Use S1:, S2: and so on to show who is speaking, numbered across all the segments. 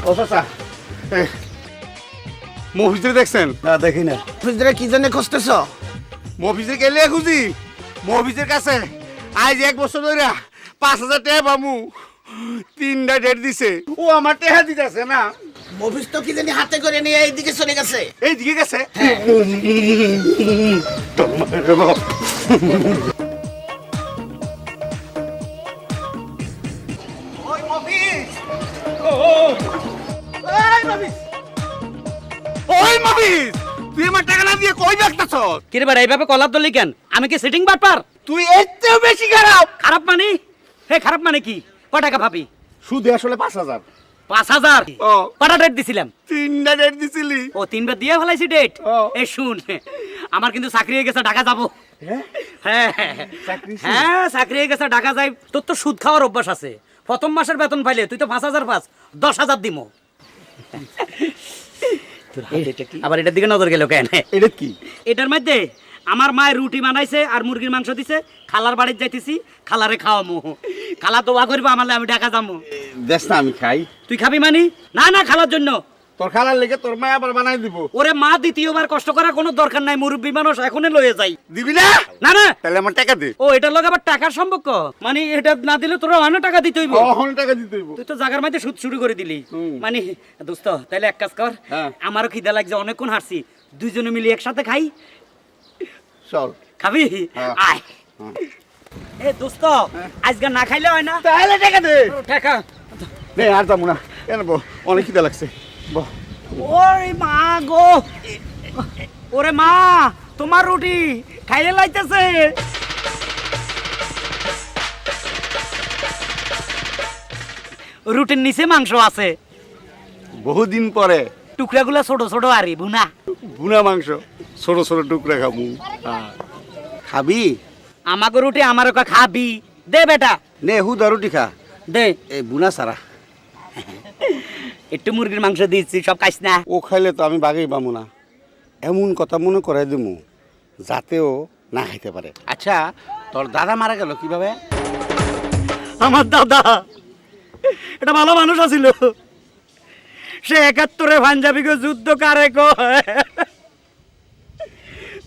S1: ও চাচা মফিজরে দেখছেন?
S2: না দেখি না।
S3: ফিজরে কি জন্য খুঁজতেছ?
S1: মফিজে গেলে খুঁজি মফিজের কাছে আজ 1 বছর ধরে 5,000 টাকা পামু 3টা ডেট দিছে ও আমার টাকা দিতেছে না
S3: মফিজ তো কি জানি হাতে করে নিয়ে এইদিকে চলে গেছে।
S1: এই দিকে গেছে ওই মফিজ ওই মফিজ ওই মফিজ তুই আমার টাকা না দিয়ে কই রাখতেছ?
S4: কিরে বেড়া এইভাবে কলার দলি কেন? আমি কি সিটিং বাটপার?
S1: তুই এর চেয়েও বেশি খারাপ।
S4: খারাপ মানে? হে খারাপ মানে কি? ক টাকা ভাবি?
S1: সুদে আসলে 5,000
S4: 5,000?
S1: ও।
S4: কটা ডেট দিছিলাম?
S1: 3টা ডেট দিছিলি।
S4: ও 3বার দিয়ে ফেলাইছি ডেট।
S1: ও।
S4: এই শুন, আমার কিন্তু চাকরি হয়ে গেছে, ঢাকা যাবো। হ্যাঁ
S1: চাকরি শুরু?
S4: হ্যাঁ চাকরি হয়ে গেছে, ঢাকা যাই। তোর তো সুদ খাওয়ার অভ্যাস আছে। প্রথম মাসের বেতন পাইলে তুই তো 5,000 পাস, 10,000 দিমো। আবার এটার দিকে নজর গেল কেন?
S1: এটা কি?
S4: এটার মধ্যে আমার মায়ের রুটি বানাইছে আর মুরগির মাংস দিছে। খালার বাড়িতে যাইতেছি, খালারে খাওয়ামু। খালা দোয়া করবো আমালে, আমি ঢাকা যাবো।
S1: দেখ না আমি খাই।
S4: তুই খাবি মানি? না না, খালার জন্য।
S1: তোর খালার লেগে তোর মা আবার বানাই দিব।
S4: ওরে মা দ্বিতীয়বার কষ্ট করার কোনো দরকার নাই, মুরব্বী মানুষ, এখনই লয়ে যাই।
S1: দিবি না?
S4: না না।
S1: তাহলে আমার টাকা দে।
S4: ও এটার লগে আবার টাকার সম্পর্ক? মানে এটা না দিলে তোরা অনেক টাকা দিতে হইব।
S1: কখন টাকা দিতে হইব?
S4: তুই তো জায়গার মধ্যে সুদ শুরু করে দিলি। মানে দোস্ত তাহলে এক কাজ কর,
S1: হ্যাঁ।
S4: আমারও খিদা লাগছে, অনেকক্ষণ হাঁটছি, দুইজনে মিলে একসাথে খাই।
S1: চল।
S4: খাবি?
S1: হ্যাঁ।
S4: আয়। এ দোস্ত আজকে না খাইলে হয় না।
S1: তাহলে টাকা দে।
S4: টাকা
S1: নে আর যাবো না। কেন বো? অনেক খিদা লাগছে। বো।
S4: ওরে মা গো, ওরে মা তোমার রুটি খাইলে লাইতেছে। রুটির নিচে মাংস আছে,
S1: বহুদিন পরে
S4: টুকরাগুলা ছোট ছোট আরি ভুনা।
S1: ভুনা মাংস ছোট ছোট টুকরা খাবো। খাবি?
S4: আমাকে রুটি আমার খাবি? দে বেটা
S1: নে হুদা রুটি খা।
S4: দে।
S1: এই বুনা সারা
S4: একটু মুরগির মাংস দিচ্ছি, সব খাইস না।
S1: ও খাইলে তো আমি বাগেই পাবো না। এমন কথা মনে করাই দেবো যাতেও না খাইতে পারে। আচ্ছা তোর দাদা মারা গেল কিভাবে?
S4: আমার দাদা এটা ভালো মানুষ আছিল, সে 71-এ পাঞ্জাবিকে যুদ্ধ কারে কয়।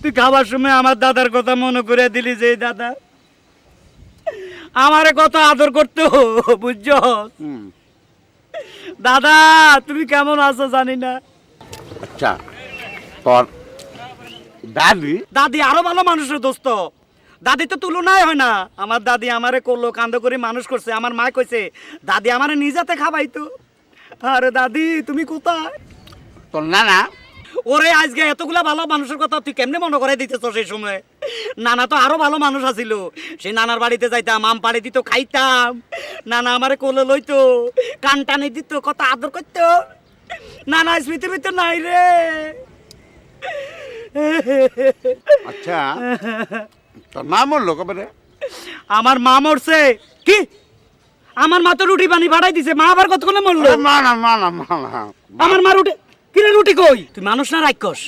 S4: তুই খাবার সময় আমার দাদার কথা মনে করে দিলি, যে দাদা আমারে কত আদর করতো, বুঝছো? দাদা তুমি কেমন আছো জানি না।
S1: আচ্ছা তোর দাদি?
S4: দাদি আরো ভালো মানুষের দোস্ত, দাদি তো তুলনায় হয় না। আমার দাদি আমারে করলো, কান্দ করে মানুষ করছে। আমার মা কইছে দাদি আমারে নিজাতে খাবাইতো। আরে দাদি তুমি কোথায়?
S1: তোর নানা?
S4: ওরে আজকে এতগুলা ভালো মানুষের কথা তুই কেমনে মনে করে দিতেছ? সেই সময় নানা তো আরো ভালো মানুষ আছিল। সেই নানার বাড়িতে যাইতাম, আম পাড়ে দিত, খাইতাম। নানা আমারে কোলে লইতো, কান টানে দিত, কত আদর করতো। নানা স্মৃতি ভিতর নাই রে।
S1: আচ্ছা তোর মা মরলো কবে রে?
S4: আমার মা মরছে কি? আমার মা তো রুটি পানি ভাড়াই দিছে, মা আবার কতক্ষণে মরলো?
S1: মা না মা না মা না।
S4: আমার মা রুটি কিরে? রুটি কই? তুই মানুষ না রাক্ষস?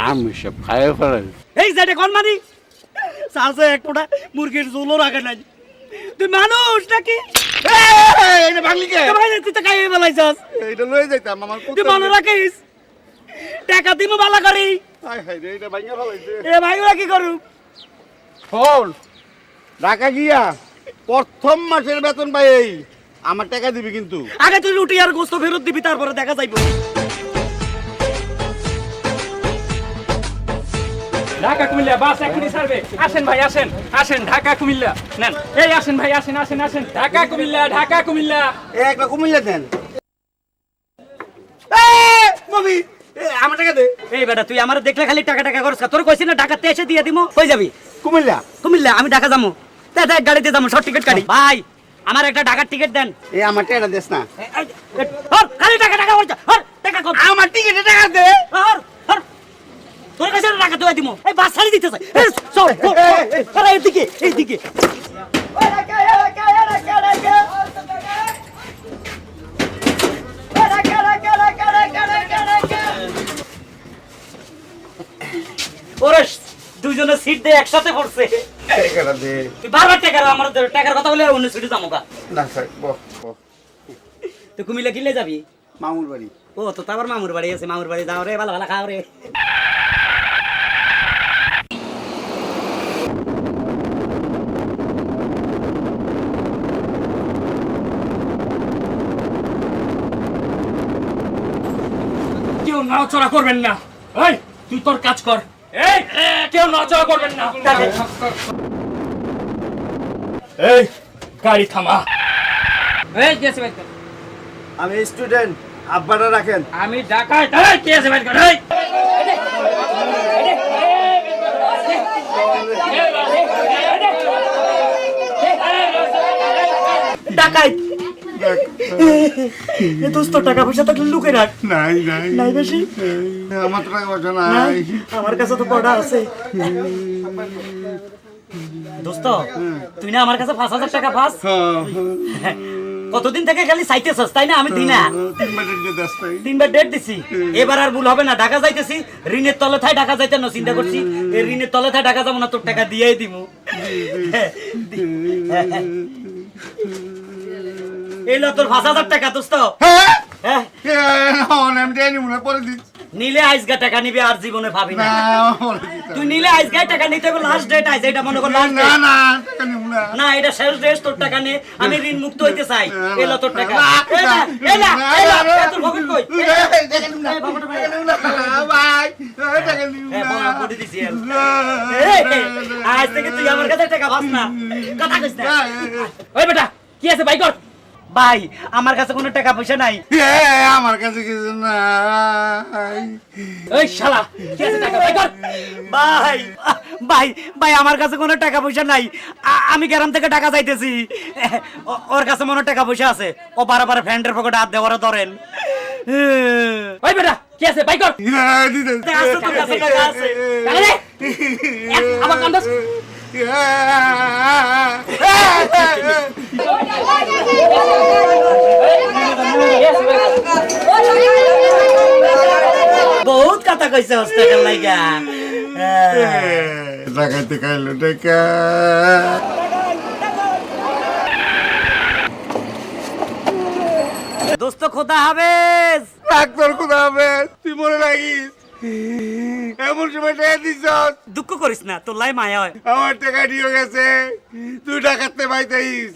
S1: আমি সব খাইয়ে ফেলাই।
S4: এই যেটা কোন মানি সালসে এক ফোঁটা মুরগির ঝোলও রাখে নাই। তুই মানুষ নাকি?
S1: এটা ভাঙলি কে?
S4: ভাই তুই তো খাইয়ে ফেলাইছস।
S1: এটা লয়ে যাইতাম আমার
S4: তুই মনে রাখিস, টাকা দিমু বালা করি।
S1: হাই হাই রে এটা ভাঙা ফেলাইছে।
S4: এ ভাই ওরা কি করু?
S1: শোন ঢাকা গিয়া প্রথম মাসের বেতন পাই এই আমার টাকা দিবি কিন্তু।
S4: আগে তুই রুটি আর গোস্ত ফেরত দিবি, তারপরে দেখা যাইব।
S5: ঢাকা কুমিল্লা বাস এখনই ছাড়বে। আসেন ভাই আসেন, আসেন ঢাকা কুমিল্লা নেন। এই আসেন ভাই আসেন আসেন আসেন, ঢাকা কুমিল্লা ঢাকা কুমিল্লা।
S1: একটা কুমিল্লা দেন। মবি আমার টাকা দে।
S4: এই বেটা তুই আমার দেখলে খালি টাকা টাকা করছ। তোর কইছি না ঢাকাতে এসে দিয়ে দিমু, কই যাবি?
S1: কুমিল্লা?
S4: কুমিল্লা? আমি ঢাকা যাবো, দেখ গাড়িতে যাবো, শর্ট টিকিট কাটি। ভাই আমার একটা ঢাকার টিকিট দেন।
S1: এই আমার টাকা দেস না।
S4: খালি টাকা টাকা বলছ, টাকা কম।
S1: আমার টিকেটে টাকা দে।
S4: তোর কাছে টাকা দেওয়া দিমু। এই বাস ছাড়ি দিতেছে। চল এইদিকে এইদিকে। ওরে দুইজনে সিট দিয়ে একসাথে পড়ছে।
S1: টাকাটা দে।
S4: তুই বারবার আমার টাকার কথা বলে অন্য সিটে যাবো গা।
S1: না স্যার বহ বহ।
S4: তুই কুমিল্লা কিনলে যাবি?
S1: মামুর বাড়ি।
S4: ও তো আবার মামুর বাড়ি আছে, মামুর বাড়ি যাও রে, ভালো ভালো খাও রে।
S5: কেউ নড়াচড়া করবেন না। এই তুই তোর কাজ কর। এই কেউ নড়াচড়া করবেন না। এই গাড়ি থামা। এই কে আছে বাইক?
S1: আমি স্টুডেন্ট, আব্বাটা রাখেন।
S5: আমি ডাকাত। এই কে আছে বাইক? এই
S4: ডাকাই দোস্ত, টাকা পয়সা থাকলে লুকে রাখ।
S1: নাই নাই
S4: নাই বেশি?
S1: আমার তো টাকা পয়সা নাই।
S4: আমার কাছে তো কটা আছে। দোস্ত তুই না আমার কাছে 5,000 টাকা পাস, কতদিন থেকে খালি চাইতেছস তাই না? আমি দিই না, 3বার ডেট দিছি। এবার আর ভুল হবে না, ঢাকা যাইতেছি, ঋণের তলে থাই ঢাকা যাইতে না চিন্তা করছি, এই ঋণের তলে থাই ঢাকা যাবো না, তোর টাকা দিয়েই দিমু। এই লো তোর 5,000 টাকা দোস্ত। হ্যাঁ নিলে আইসগা টাকা নিবি, আর জীবনে ভাবি না। তুই নিলে আইসগাই টাকা নিতে হবে, লাস্ট ডেট আইছে, এটা মনে কর লাস্ট ডেট। না এটা শেষ ডেট, তোর টাকা নে, আমি ঋণ মুক্ত হইতে চাই। এলো তোর টাকা। এলা তোর ভগত কই? আজ থেকে তুই আমার কাছে টাকা পাস না, কথা কইছ না।
S5: ওই বেটা কি আছে বাইক?
S4: ভাই আমার কাছে কোনো টাকা পয়সা নাই।
S1: আমার কাছে কিছু নাই।
S5: এই শালা কি আছে টাকা বাইক?
S4: ভাই ভাই ভাই আমার কাছে কোনো টাকা পয়সা নাই, আমি গ্রাম থেকে টাকা চাইতেছি, ওর কাছে মনে টাকা পয়সা আছে, ও বারবার ফ্রেন্ডের পকেটে হাত দেওয়ার ধরেন।
S5: ওই বেটা কি আছে বাইক?
S4: আছে তোর কাছে টাকা আছে?
S5: টাকা দে। আমার কান্দাস।
S4: বহুত কথা কইছে হস্তের লাইগা।
S1: টাকাতে খাইলো টাকা।
S4: দোস্ত খোদা হাফেজ।
S1: ডাক্তার কোথা হবে? তুই মনে লাগিস এমন সময় টাকা দিস।
S4: দুঃখ করিস না, তোর লাই মায়া হয়।
S1: আমার টাকা নিয়ে গেছে, তুই ডাকাতে পাইতেইস,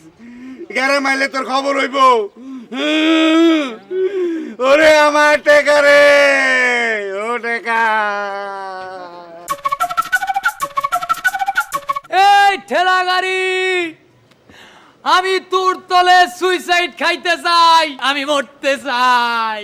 S1: 11 মাইলে তোর খবর হইব। ওরে আমার টাকা রে, ও টাকা।
S2: এই ঠেলা গাড়ি, আমি তোর তলে সুইসাইড খাইতে চাই, আমি মরতে চাই।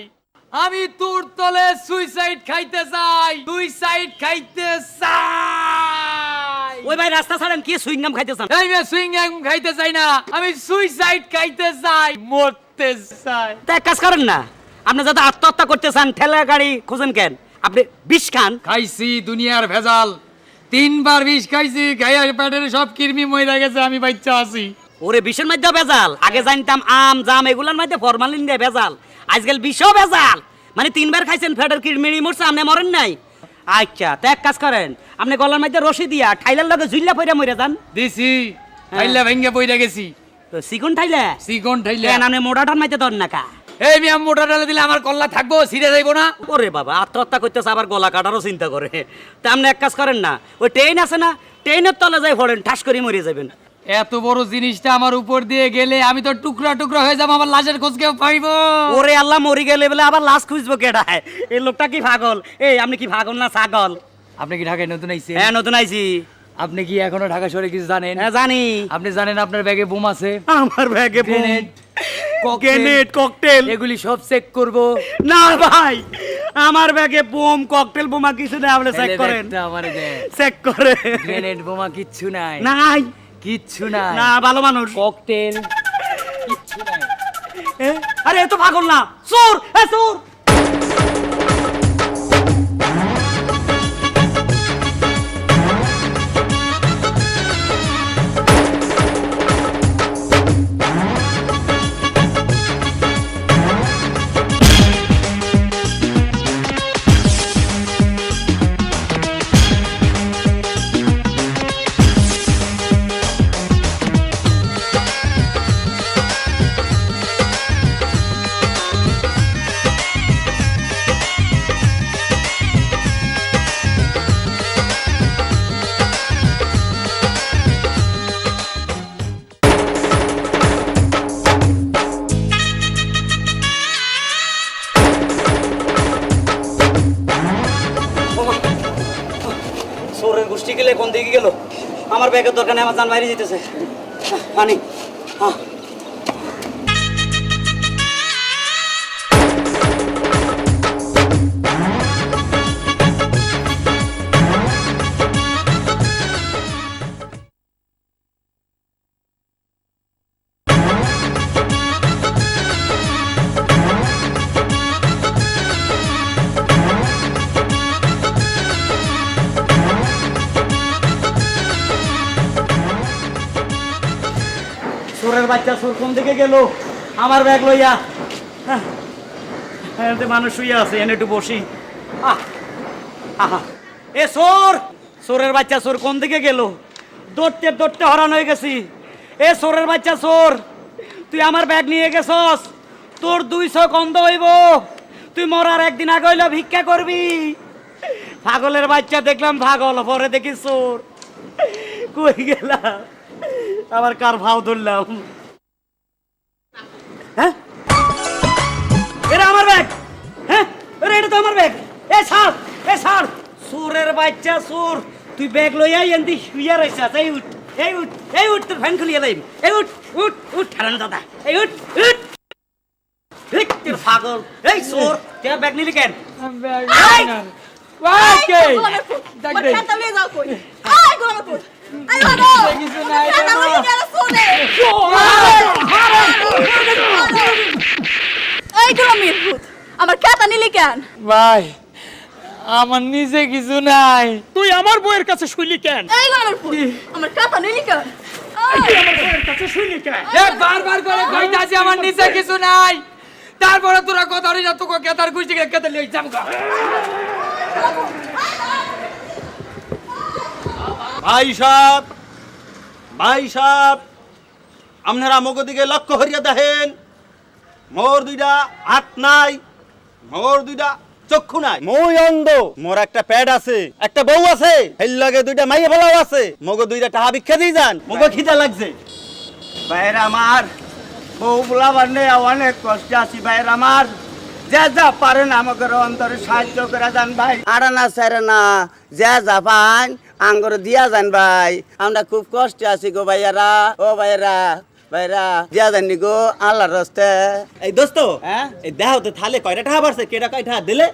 S2: আমি তোর তলে সুইসাইড খাইতে চাই, সুইসাইড খাইতে চাই।
S4: ওই ভাই রাস্তা ছাড়েন, কি সুইংগাম খাইতেছেন?
S2: এই মে সুইংগাম খাইতে চাই না, আমি সুইসাইড খাইতে চাই, মরতে চাই।
S4: তা এক কাজ করেন না, আপনি যাতে আত্মহত্যা করতে চান, ঠেলা গাড়ি খুঁজেন কেন? আপনি বিষ খান।
S2: খাইছি দুনিয়ার ভেজাল, 3বার বিষ খাইছি, গায়ের পেটের সব কৃমি মইরা গেছে, আমি বাচ্চা আছি।
S4: ওরে বিষের মধ্যে ভেজাল, আগে জানতাম আম জাম এগুলোর মধ্যে ফরমালিন দিয়ে ভেজাল, আজকাল বিষও ভেজাল। মানে 3বার খাইছেন, ফেটের কিরমিরি মরছে, আপনি মরেন নাই। আচ্ছা তো এক কাজ করেন, আপনি গলার মধ্যে রশি দিয়া ঠাইলার লগে ঝুল্লা পইরা মরে যান।
S2: দিছি, ঠাইলা ভেঙ্গে পইরা গেছি।
S4: তো সিগুন ঠাইলা
S2: সিগন ঠাইলা
S4: কেন আপনি মোটাটার মধ্যে ধর না কা?
S2: এই মিয়া মোটা ডালে দিলে আমার কল্লা থাকবো, ছিঁড়ে যাইবো না?
S4: ওরে বাবা আত্মহত্যা করতেছে, আবার গলা কাটারও চিন্তা করে। তা আপনি এক কাজ করেন না, ওই ট্রেন আছে না, ট্রেনের তলে যাই পড়েন, ঠাস করে মরে যাবেন।
S2: এত বড় জিনিসটা আমার উপর দিয়ে গেলে আমি তো টুকরা টুকরা হয়ে যাবো, আমার লাশের খোঁজ কেউ পাইবো?
S4: ওরে আল্লাহ, মরি গেলে বলে আবার লাশ খুঁজবো কেডায়? এই লোকটা কি পাগল? এই আপনি কি পাগল না ছাগল?
S2: আপনি কি ঢাকায় নতুন আইছেন?
S4: হ্যাঁ নতুন আইছি।
S2: আপনি কি এখনো ঢাকা শহরে কিছু জানেন?
S4: হ্যাঁ জানি।
S2: আপনি জানেন আপনার ব্যাগে বোম আছে?
S4: আমার ব্যাগে
S2: গ্রেনেড,
S4: গ্রেনেড, ককটেল
S2: এগুলি সব চেক করব।
S4: না ভাই, আমার ব্যাগে বোম ককটেল বোমা কিছু নেই, আপনি চেক করেন।
S2: আমারে দেন,
S4: চেক করে।
S2: গ্রেনেড বোমা কিচ্ছু নাই,
S4: নাই
S2: কিচ্ছু নাই।
S4: না, ভালো মানুষ।
S2: ককটেল কিচ্ছু নাই।
S4: আরে এ তো পাগল না, চোর, এ চোর। চোরের গোষ্ঠী গেলে কোন দিকে গেল? আমার ব্যাগের দরকার নেই, আমার জান বাইরে যেতেছে। পানি হ্যাঁ। চোরের বাচ্চা চোর কোন দিকে গেল? আমার ব্যাগ লইয়া। এতে মানুষ শুয়ে আছে, এনে একটু বসি। এ চোর, চোরের বাচ্চা চোর কোন দিকে গেল? দৌড়তে দৌড়তে হরান হয়ে গেছি। এ চোরের বাচ্চা চোর, তুই আমার ব্যাগ নিয়ে গেছস, তোর 200 কন্দ হইব। তুই মরার একদিন আগে হইলে ভিক্ষা করবি। পাগলের বাচ্চা দেখলাম পাগল, পরে দেখি চোর। কই গেলাম? আবার কার ভাও ধরলাম? হ্যাঁ, এটা আমার ব্যাগ। হ্যাঁ, এটা তো আমার ব্যাগ। এ ছাড়, এ ছাড়। চোরের বাচ্চা চোর, তুই ব্যাগ লইয়া এনদি শুইয়া রইছাস। এই উঠ, এই উঠ, এই উঠ, তোর ফ্যান খুলিয়া লাইম। এই উঠ, উঠ, উঠ, ঠাড়ানো দাদা। এই উঠ, উঠ। এই তোর পাগল, এই চোর, তুই ব্যাগ নিলি কেন?
S6: আমার খাতা নিলি কেন?
S2: ভাই আমার নিজে কিছু নাই।
S5: তুই আমার বউয়ের কাছে শুইলি কেন?
S6: এই গোলামের ফুল, আমার খাতা নিলি কেন?
S5: তুই আমার বউয়ের কাছে শুইলি কেন?
S2: বারবার করে কইতাছি আমার নিজে কিছু নাই, তারপরে তোরা কথা হইয়া তোকে কেতার গুষ্টি কেতার লই যাম গা।
S7: ভাই সাহেব, ভাই সাহেব, আপনারা মগ দিকে লক্ষ্য হরিয়া দেখেন। মোর 2টা হাত নাই, মোর 2টা চক্ষু নাই, মই অন্ধ। মোর একটা প্যাড আছে, একটা বউ আছে, এর লগে 2টা মাইয়া ফেলাও আছে। মগ 2টা টাকা ভিক্ষা দিয়ে যান, মগ খিদা লাগছে।
S3: ভাইয়ের আমার বউ বলা বান্নে অনেক কষ্ট আছি। ভাইয়ের আমার যে যা পারেন আমাকে অন্তরে সাহায্য করে যান ভাই। আড়ানা সারানা যে যা পান আঙ্গর দিয়া যান ভাই। আমরা খুব কষ্ট আছি গো ভাইয়ারা, ও ভাইয়ারা, ভাইরা দিয়া জানি গো আল্লাহর রাস্তে।
S7: এই দোস্ত,
S3: হ্যাঁ
S7: এই দেহ তো থালে কয়টা টাকা পারছে, কেটা কয় টাকা দিলে?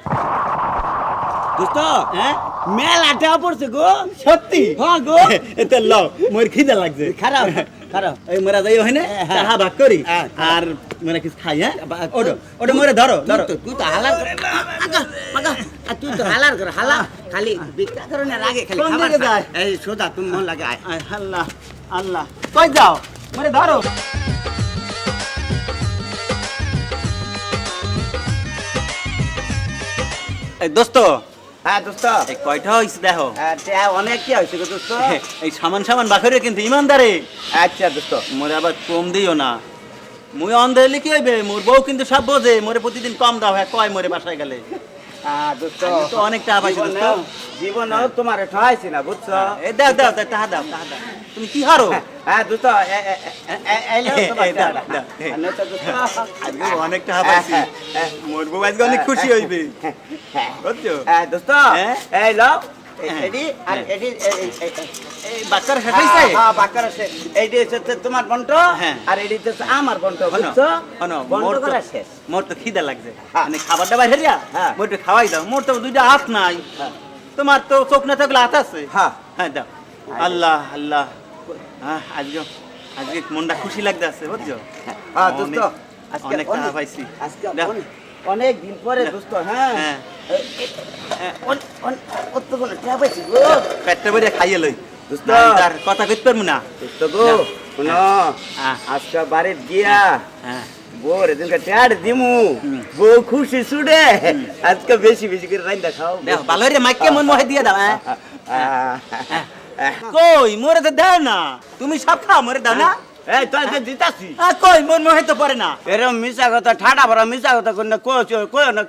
S3: দোস্ত
S7: হ্যাঁ
S3: মেলা টাকা পড়ছে গো।
S7: সত্যি?
S3: হ্যাঁ গো।
S7: এতে লও, মোর খিদা লাগছে।
S3: খারাপ খারাপ।
S7: এই মোরা যাই ওখানে
S3: হ্যাঁ।
S7: টাকা ভাগ করি
S3: হ্যাঁ।
S7: আর মোরা কিছু খাই। হ্যাঁ ওটো ওটা মোরে ধরো ধরো।
S3: তুই তো হালার করে আগা আগা তুই তো হালার করে হালা খালি ভিক্ষা করে না লাগে খালি
S7: কোন
S3: খাবার
S7: দিকে
S3: খা।
S7: যায়?
S3: এই সোজা তুমি মন লাগে আয়।
S7: আয় আল্লাহ আল্লাহ, কই যাও? মোরে ধরো। এই দোস্ত,
S3: হ্যাঁ দোস্ত,
S7: এই কয়টা হইছে দেখো।
S3: অনেক কি হয়েছে গো দোস্ত।
S7: এই সামান সামান বাখরে কিন্তু ইমানদারে।
S3: আচ্ছা দোস্ত,
S7: মোরে আবার কম দিও না। মুই অন্ধ হইলে কি হইবে? মোর বউ কিন্তু সব বোঝে। মোরে প্রতিদিন কম দাও, হ্যাঁ কয় মোরে বাসায় গেলে।
S3: দোস্ত
S7: আমি তো অনেক টাকা পাইছি দোস্ত।
S3: জীবনেও তোমার ঠাইছি না বুঝছো।
S7: এই দাও দাও দাও, টাকা দাও টাকা দাও। তুমি কি হারো?
S3: হ্যাঁ দোস্ত, এই নাও তোমার
S7: এই দাও,
S3: টাকা।
S7: দাও, এই।
S3: আচ্ছা, দোস্ত।
S7: আজকে অনেক টাকা পাইছি। মোর বউ আজকে অনেক খুশি হইবে, বুঝছো?
S3: দোস্ত,
S7: হ্যাঁ?
S3: এই নাও
S7: হ্যাঁ।
S3: এডি আর এডি
S7: এই বাচ্চার হেঁটাইছে।
S3: হ্যাঁ বাক্কার আছে। এইটি হচ্ছে তোমার বন্ট
S7: হ্যাঁ।
S3: আর এডি হচ্ছে আমার বন্ট
S7: হনো,
S3: বুঝছো।
S7: হনো,
S3: বন্ট
S7: মোর তো-
S3: করা শেষ।
S7: মোর তো খিদা লাগছে।
S3: হ্যাঁ।
S7: মানে খাবার দাবার হেরিয়া
S3: হ্যাঁ।
S7: মোর একটু খাওয়াই দাও। মোর তো 2টা হাত নাই, তোমার তো চোখ না থাকলে হাত আছে।
S3: হ্যাঁ।
S7: হ্যাঁ দাও। আল্লাহ আল্লাহ, আজকে আজকে মনটা খুশি লাগতে আছে, বুঝছো?
S3: হ্যাঁ দোস্ত,
S7: অনেক-
S3: আজকে
S7: অনেক টাকা পাইছি।
S3: আজকে
S7: দাও।
S3: অনেক দিন পরে দোস্ত। হ্যাঁ
S7: হ্যাঁ।
S3: অতগুলো টাকা পাইছি গো
S7: পেটটা ভরে খাইয়ে লই।
S3: দোস্ত।
S7: তার কথা কইতে পারবো না।
S3: দোস্ত গো।
S7: দাও।
S3: শুনো,
S7: হ্যাঁ।
S3: আজকে বাড়িতে গিয়া
S7: হ্যাঁ
S3: বউর এদিনকে টায়ার দিমু। বউ খুশি ছুটে আজকে বেশি বেশি করে রাইন্দা খাও।
S7: দেখো ভালো রে মাইকে মন মহে দিয়ে দাও। হ্যাঁ কই মোরে তো দাও না, তুমি সব খাও, মোরে দাও না।
S3: এই তো আজকে দিতাছি।
S7: কই মন মহে তো পড়ে না।
S3: এরম মিশা কথা ঠাডা ভরা মিশা কথা কোন কই না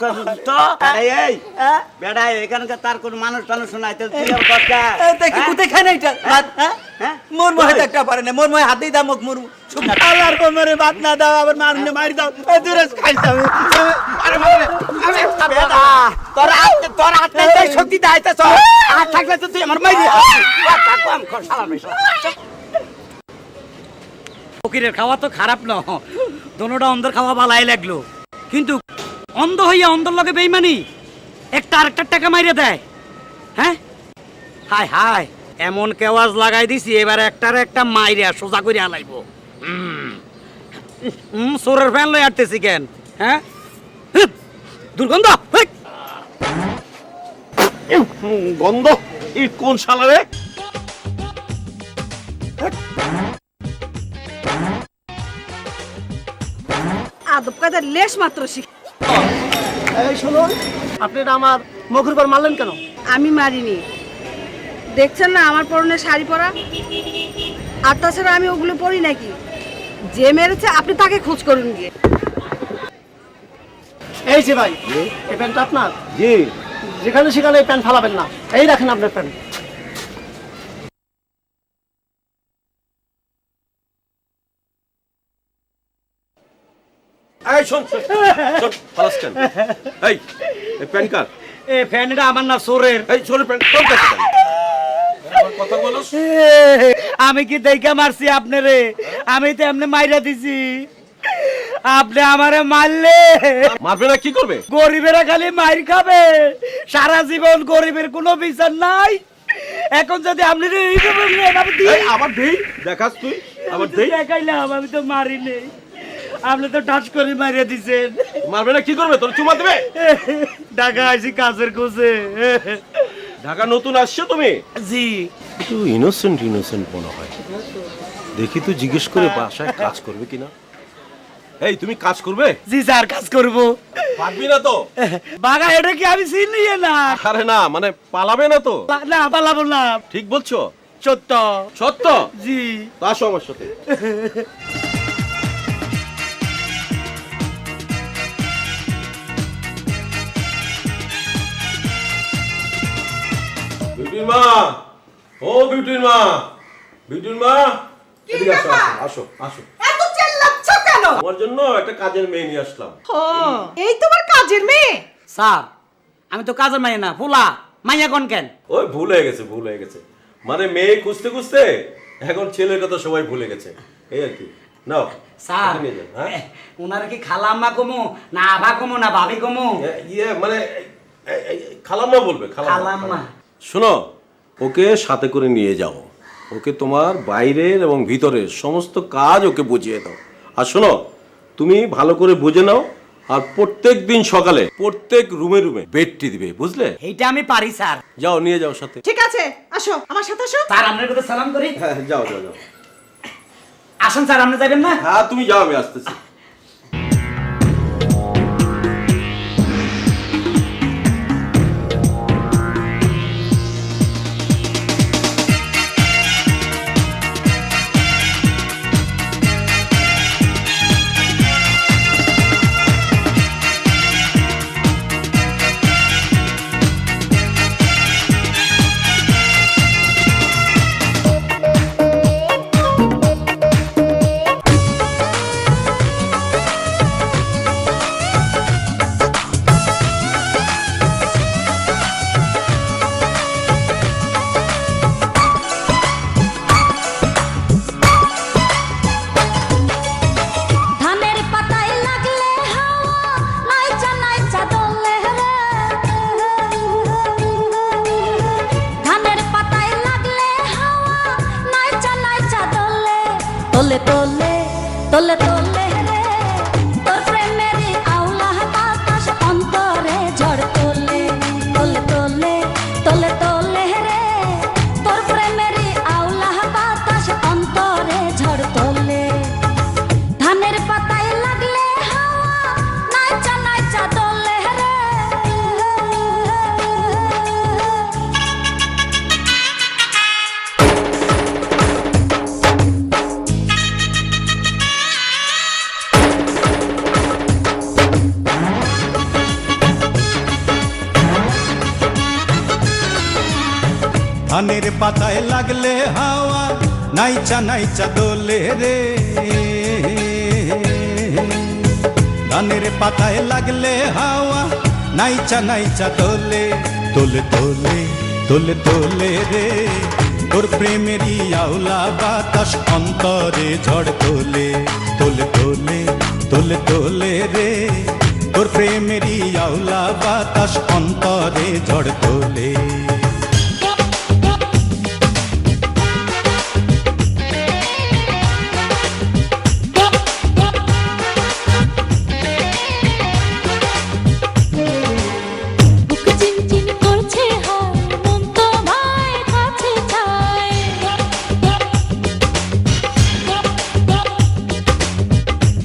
S3: তো। এই বেড়া এখানকার তার কোন মানুষ টানুষ শোনাইতে কথা।
S7: দেখি কোথায় খাই না এটা ভাত, হ্যাঁ?
S3: হ্যাঁ?
S7: মোর মহে তো একটা পারে না, মোর মহে হাত দিয়ে দাও মুখ মোর শুক না। আল্লাহর কোমরে ভাত না দাও, আবার মারনে মারি দাও। এই দূরে খাইছ আমি। আরে মারে আমি একটা বেটা।
S3: তোর হাতে শক্তি দাইতেছ। আচ্ছা থাকলে তো তুই আমার মাইরে কথা কম কর শালা বেশা
S4: ফকিরের খাওয়া তো খারাপ না, দোনোটা অন্ধের খাওয়া ভালাই লাগলো, কিন্তু অন্ধ হইয়া অন্ধর লগে বেইমানি, একটা আরেকটার টাকা মাইরে দেয়। হ্যাঁ হায় হায়, এমন কেওয়াজ লাগাই দিছি এবার একটার একটা মাইরে সোজা করে আলাইবো। সোরের ফ্যান লই আটতেছি কেন? হ্যাঁ দুর্গন্ধ।
S7: গন্ধ এই কোন শালা রে?
S6: আদব কায়দার লেশ মাত্র শিখ।
S3: এই শুনুন, আপনি আমার মুখের উপর মারলেন কেন?
S6: আমি মারিনি, দেখছেন না আমার পরনে শাড়ি পরা, আর তাছাড়া আমি ওগুলো পরি নাকি? যে মেরেছে আপনি তাকে খোঁজ করুন গিয়ে।
S3: এই যে ভাই, এই প্যান্টটা আপনার? জি। যেখানে সেখানে এই প্যান্ট ফালাবেন না, এই রাখেন আপনার প্যান্ট।
S7: এই শোন শোন শোন পালাস কেন? এই এই প্যান কার্ড
S4: এ ফ্যানটা আমার না সোরের।
S7: এই ছোট প্যান তোর কাছে কেন? আমার কথা বলছ?
S4: আমি কি দেখা মারছি আপনারে? আমি তো এমনি মাইরা দিছি, আপনি আমারে মারলে
S7: মারবে না কি করবে?
S4: গরিবেরা খালি মাইর খাবে, সারা জীবন গরিবের কোনো বিচার নাই। এখন যদি আপনি
S7: এই আবার দেই দেখাস তুই আবার দেই
S4: দেখাইলাম, আমি তো মারি নেই, আপনি তো টাচ করে মারিয়ে দিছেন।
S7: মারবে না কি করবে? তোর চুমা দেবে?
S4: ঢাকা আইছি কাজের কোসে।
S7: ঢাকা নতুন আসছো তুমি?
S4: জি।
S7: একটু ইনোসেন্ট ইনোসেন্ট মনে হয়। দেখি তুই জিজ্ঞেস করে বাসায় কাজ করবে কিনা। এই তুমি কাজ করবে?
S4: জি স্যার, কাজ করব।
S7: পারবি না তো?
S4: বাগা এটা কি আমি চিনি না?
S7: আরে না, মানে পালাবে না তো?
S4: না পালাবো না।
S7: ঠিক বলছো?
S4: সত্য।
S7: সত্য?
S4: জি।
S7: তো আসো আমার সাথে। বিউটির মা, ও বিউটির মা, বিউটির মা, এদিকে আসো, আসো, আসো।
S6: এত চেল্লাচ্ছ কেন?
S7: তোমার জন্য একটা কাজের মেয়ে নিয়ে আসলাম।
S6: এই তোমার কাজের মেয়ে?
S4: স্যার আমি তো কাজের মাইয়া না, ফুলা মাইয়া কোন কেন?
S7: ওই ভুল হয়ে গেছে, ভুল হয়ে গেছে। মানে মেয়ে খুঁজতে খুঁজতে এখন ছেলের কথা সবাই ভুলে গেছে, এই আর কি। নাও
S4: স্যার
S7: এটা নিয়ে যান, হ্যাঁ?
S4: ওনার কি খালাম্মা কমু না আভা কমু না ভাবি কমু?
S7: ইয়ে মানে খালাম্মা বলবে,
S4: খালাম্মা।
S7: শোনো, ওকে সাথে করে নিয়ে যাও, ওকে তোমার বাইরের এবং ভিতরের সমস্ত কাজ ওকে বুঝিয়ে দাও। আর শোনো, তুমি ভালো করে বুঝে নাও, আর প্রত্যেক দিন সকালে প্রত্যেক রুমে রুমে বেডটি দিবে, বুঝলে?
S4: এইটা আমি পারি স্যার।
S7: যাও নিয়ে যাও সাথে।
S6: ঠিক আছে, আসো আমার সাথে আসো।
S4: স্যার আপনার কথা সালাম করি।
S7: হ্যাঁ যাও যাও যাও।
S4: আসুন স্যার, আপনি যাবেন না?
S7: হ্যাঁ তুমি যাও, আমি আসতেছি।
S8: ধানের পাতায় লাগলে হাওয়া নাইচা নাইচা দোলে রে। ধানের পাতায় লাগলে হাওয়া নাইচা নাইচা দোলে। তোলে তোলে তোলে তোলে রে, তোর প্রেমেরই আওলা বাতাস অন্তরে ঝড় তোলে। তোলে তোলে তোলে তোলে রে, তোর প্রেমেরই আওলা বাতাস অন্তরে ঝড় তোলে। ধানের পাতায় লাগলে হাওয়া নাইচা নাইচা দোলে রে।
S9: ধানের পাতায় লাগলে হাওয়া নাইচা নাইচা দোলে রে। ধানের পাতায় লাগলে হাওয়া নাইচা নাইচা দোলে। তোলে তোলে তোলে তোলে রে তোর প্রেমেরই আওলা বাতাস অন্তরে ঝড় তোলে তোলে তোলে তোলে তোলে রে তোর প্রেমেরই আওলা বাতাস অন্তরে ঝড় তোলে
S8: বুক চিনচিন করছে হায় মন তোমায় কাছে চায়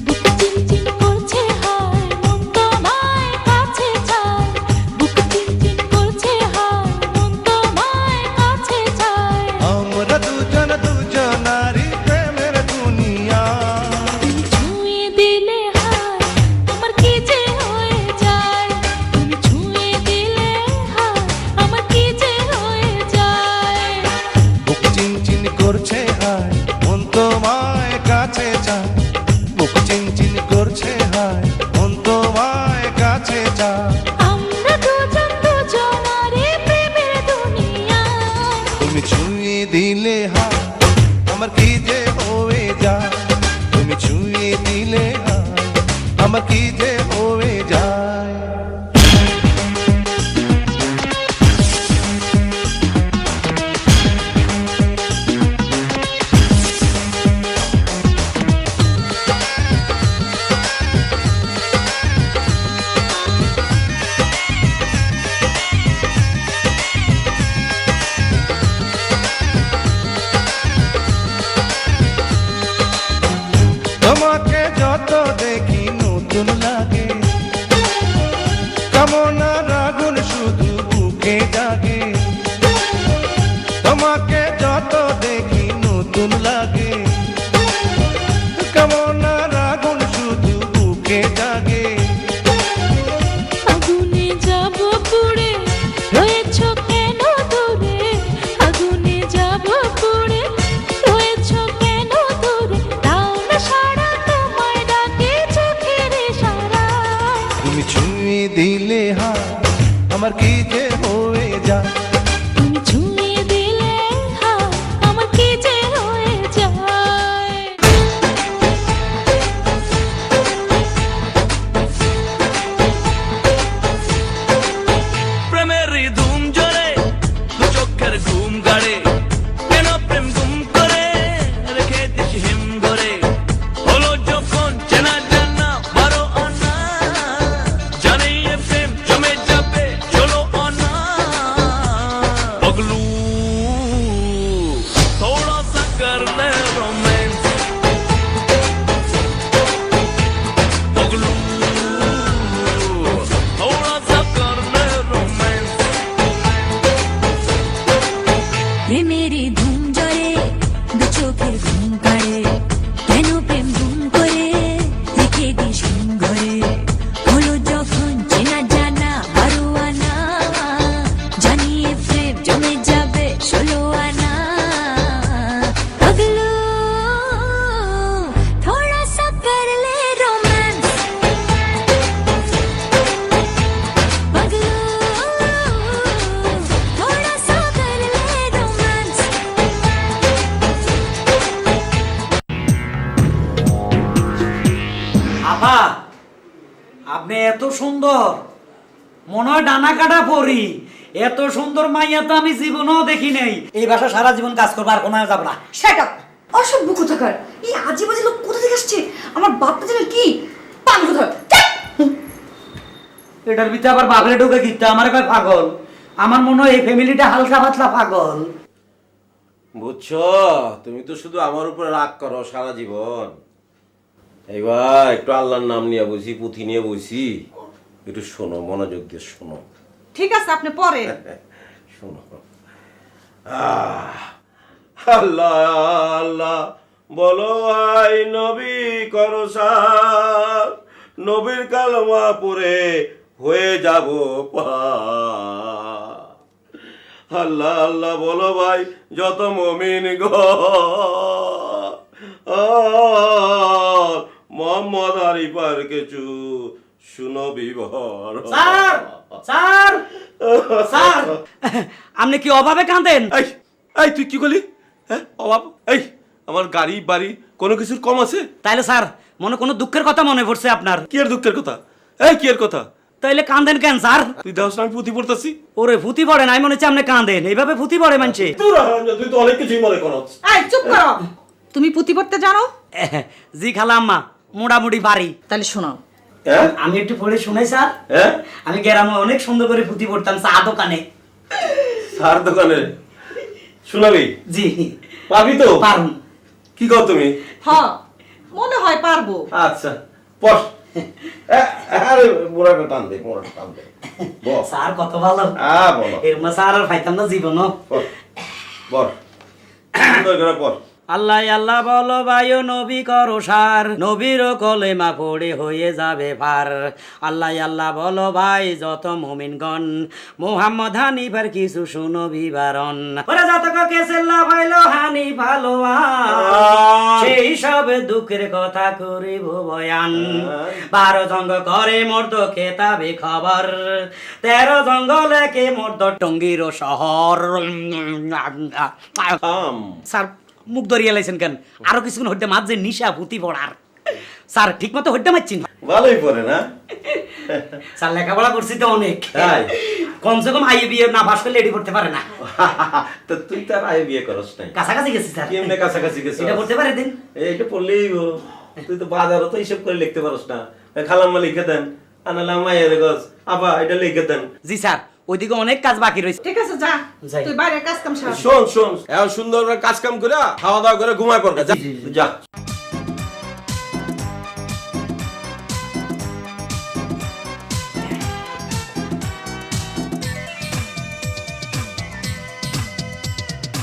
S8: বুক চিনচিন করছে হায় মন তোমায় কাছে চায় বুক চিনচিন করছে হায় মন তোমায় কাছে চায়
S9: আমরা দুজন দুজনারি প্রেমের দুনিয়া
S8: তুমি ছুঁয়ে দিলে হায় আমার কি যে হয়ে যায় তুমি ছুঁয়ে দিলে হায় আমার কি যে হয়ে যায়
S9: বুক চিনচিন করছে হায় মন তোমায় কাছে চায় বুক চিনচিন করছে হায় মন তোমায় কাছে চায়
S8: আমরা দুজন দুজনারে প্রেমের দুনিয়া
S9: তুমি ছুঁয়ে দিলে হায় আমার কি যে হয়ে যায় তুমি ছুঁয়ে দিলে হায় আমার কি যে হয়ে যায় তোমাকে যত দেখি নতুন লাগে কামনার আগুন শুধু বুকে জাগে তোমাকে যত দেখি নতুন লাগে কামনার আগুন শুধু বুকে জাগে
S8: আগুনে যাব পুড়ে রয়েছ কেন দূরে আগুনে যাব পুড়ে রয়েছ কেন দূরে দাও না সারা তোমায় ডাকে চোখের সারা
S9: তুমি ছুঁয়ে দিলে হায় আমার কি যে হয়ে যায়
S8: তুমি ছুঁয়ে দিলে হায় আমার কি যে হয়ে যায়
S7: প্রেমের ধুম জোরে দু চোখের ঘুম গাড়ে কেন প্রেম গুম করে রেখে দিস হিম ঘরে হলো যখন চেনা জানা বারো আনা জানি এ প্রেম জমে যাবে চলো আনা পগলু थोड़ा सा कर ले रोमांस पगलू थोड़ा सा कर ले रोमांस
S8: প্রেমেরই ধুম জরে দু চোখের ঘুম কাড়ে কেন প্রেম ঘুম করে রেখে দিস ঘুম ঘরে হলো যখন চেনা জানা বারো আনা জানিয়ে প্রেম জমে যাবে 16 আনা পগলু थोड़ा सा कर ले रोमांस पगलू थोड़ा सा कर ले रोमांस
S4: আপা আপনি এত সুন্দর মনে হয় ডানা কাটা পরি এত সুন্দর মাইয়া তো আমি জীবনেও দেখি নাই এই বাসা সারা জীবন কাজ করবো আর কোনো যাব না
S6: সেটা অসভ্য কোথাকার এই আজে বাজে লোক কোথা থেকে আসছে আমার বাপটা যেন কি পান কোথায়
S4: এটার ভিতরে আবার বাপরে ঢুকে দিতে আমার কয় পাগল আমার মনে হয় এই ফ্যামিলিটা হালকা পাতলা পাগল
S10: বুঝছো তুমি তো শুধু আমার উপরে রাগ করো সারা জীবন এইবার একটু আল্লাহর নাম নিয়ে বসি পুঁথি নিয়ে বসি একটু শোনো মনোযোগ দিয়ে শোনো
S6: ঠিক আছে আপনি পরে
S10: শোনো আল্লাহ আল্লাহ বলো আই নবী করো সার নবীর কালমা পড়ে হয়ে যাব পার আল্লাহ আল্লাহ বলো ভাই যত মমিন গো মোহাম্মদ আরিফার কিছু শুনো বিবর।
S4: স্যার স্যার স্যার আপনি কি অভাবে কাঁদেন?
S7: এই এই তুই কি করলি? হ্যাঁ অভাব? এই আমার গাড়ি বাড়ি কোনো কিছুর কম আছে?
S4: তাইলে স্যার মনে কোনো দুঃখের কথা মনে পড়ছে আপনার?
S7: কি এর দুঃখের কথা? এই কি এর কথা?
S4: তাইলে কাঁদেন কেন স্যার?
S7: তুই দেখ আমি পুঁথি পড়তেছি।
S4: ওরে ভূতি পড়ে নাই মনে হচ্ছে আপনি কাঁদেন, এইভাবে ভূতি পড়ে মানছে।
S7: তুই তো অনেক কিছুই মনে করছ।
S6: এই চুপ করো, তুমি পুঁতি পড়তে জানো?
S4: জি খালাম্মা মোটামুটি পারি।
S6: তাহলে শোনাও।
S7: হ্যাঁ
S4: আমি একটু পড়ে শুনাই স্যার।
S7: হ্যাঁ
S4: আমি গ্রামে অনেক সুন্দর করে পুঁতি পড়তাম চা দোকানে।
S7: সার দোকানে শোনাবি?
S4: জি
S7: পাবি তো?
S4: পারুন।
S7: কি কর তুমি?
S6: হ্যাঁ মনে হয় পারবো।
S7: আচ্ছা পড়। আরে মোড়াটা টান দে, মোড়াটা টান দে। বল।
S4: স্যার কত ভালো।
S7: বলো।
S4: এরকম স্যার আর পাইতাম না জীবনও।
S7: বল। বল। সুন্দর করে পড়।
S4: আল্লাহ আল্লাহ বলো বায়ু নবী করো সার, নবীর কলেমা পড়ে হয়ে যাবে পার। আল্লাহ আল্লাহ বলো ভাই যত মুমিনগণ, মোহাম্মদ হানিফার কিছু শুনো বিবরণ। ওরা যত কেসেল্লা ভাইলো হানি ভালো সেই সব দুঃখের কথা করিব বয়ান। 12 জঙ্গ করে মর্দ খেতাবে খবর, 13 জঙ্গলে কে মর্দ টঙ্গির শহর। স্যার মুখ ধরিয়ে লাইছেন কেন? আরো কিছুক্ষণ হইতে মাঝে নিশা ভূতি পড়ার। স্যার ঠিক মতো হইতে মারছেন?
S10: ভালোই পড়ে না?
S4: স্যার লেখাপড়া করছি তো অনেক,
S10: তাই?
S4: কমসে কম আইএ বিএ না পাস করলে এডি পড়তে পারে না।
S10: তো তুই তার আয় বিয়ে করস নাই?
S4: কাছাকাছি গেছি স্যার।
S10: কেমনে কাছাকাছি গেছিস?
S4: এটা পড়তে পারে দিন।
S10: এইটা পড়লেই গো। তুই তো বাজারও তো হিসাব করে লিখতে পারস না। খালাম্মা লিখে দেন, আনালাম মায়ের গছ, আপা এটা লিখে দেন।
S4: জি স্যার ওইদিকে অনেক কাজ বাকি রয়েছে।
S6: ঠিক আছে যা,
S4: যাই।
S6: তুই বাইরের কাজ কাম সার।
S7: শোন শোন এখন সুন্দর করে কাজ কাম করে খাওয়া দাওয়া করে ঘুমায় পড়। যা যা।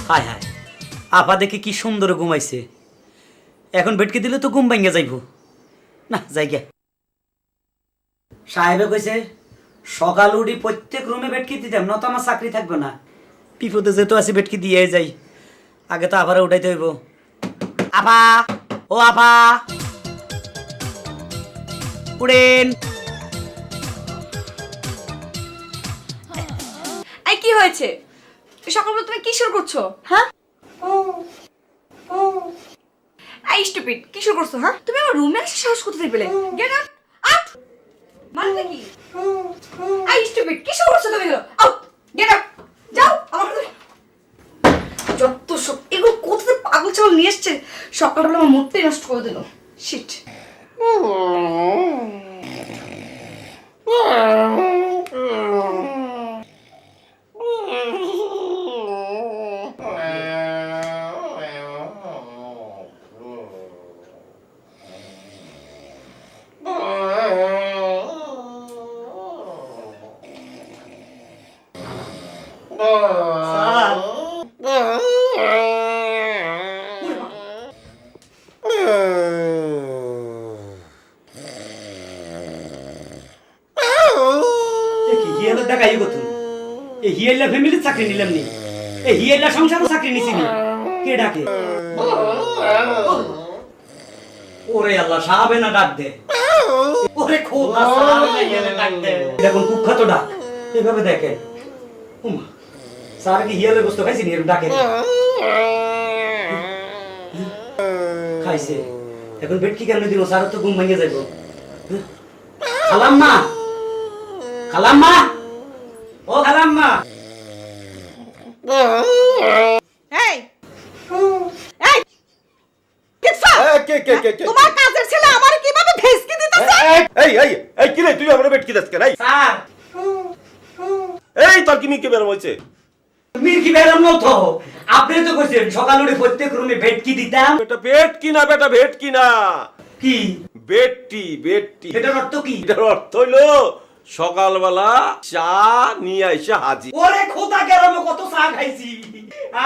S4: হায় হায় আপা দেখে কি সুন্দর ঘুমাইছে, এখন বেটকে দিলে তো ঘুম ভেঙে যাইব না। যাইগে সাহেবে কইছে সকাল উঠি প্রত্যেক রুমে বেটকি দিতাম, না তো আমার চাকরি থাকবে না। বিপদে যেহেতু আছি বেটকি দিয়ে যাই, আগে তো আবার উঠাইতে হইব। আপা ও আপা উড়েন।
S6: এই কি হয়েছে? সকালবেলা তুমি কি শুরু করছো? হ্যাঁ এই স্টুপিড, কি শুরু করছো? হ্যাঁ তুমি আমার রুমে এসে সাহস করতে পেলে? Get out out. মানে কি? এই স্টুপিড, কি শুরু করছো তুমি? আউট, গেট আউট, যাও আমার রুমে। যত সব এগুলো কোথা থেকে পাগল ছাগল নিয়ে এসছে, সকালবেলা আমার মুডটাই নষ্ট করে দিল। শিট।
S4: হিয়েলা ফ্যামিলির চাকরি নিলাম নি, এই হিয়েলা সংসারও চাকরি নিছি নি। কে ডাকে? ওরে আল্লাহ সাহাবে না ডাক দে। ওরে খোদা সাহাবে না হিয়েলা ডাক দে। দেখুন কুখ্যাত ডাক এইভাবে দেখে। উমা স্যার কি হিয়েলে গোস্ত খাইছি নি? এরকম ডাকে খাইছে। এখন বেড কি কেন দিব? স্যার তো ঘুম ভেঙে যাইব। খালাম্মা খালাম্মা ও খালাম্মা।
S6: এই এই কিসা? তোমার কাজের ছেলে আমার কিভাবে ভেসকি দিতেছে?
S7: এই এই এই কি রে তুই আমার বেট কি দাস কেন?
S4: স্যার
S7: এই তোর কি মিকে বের হইছে?
S4: মির্কি বেরম ন তো, আপনি তো কইছেন সকাল উঠে প্রত্যেক রুমে বেড কি দিতাম।
S7: বেটা বেট কি না, বেটা বেট কি না,
S4: কি
S7: বেটটি বেটটি।
S4: এটার অর্থ কি?
S7: এটার অর্থ হইলো সকালবেলা চা নিয়ে আইসা হাজির।
S4: ওরে খোদা গেরামে কত চা খাইছি।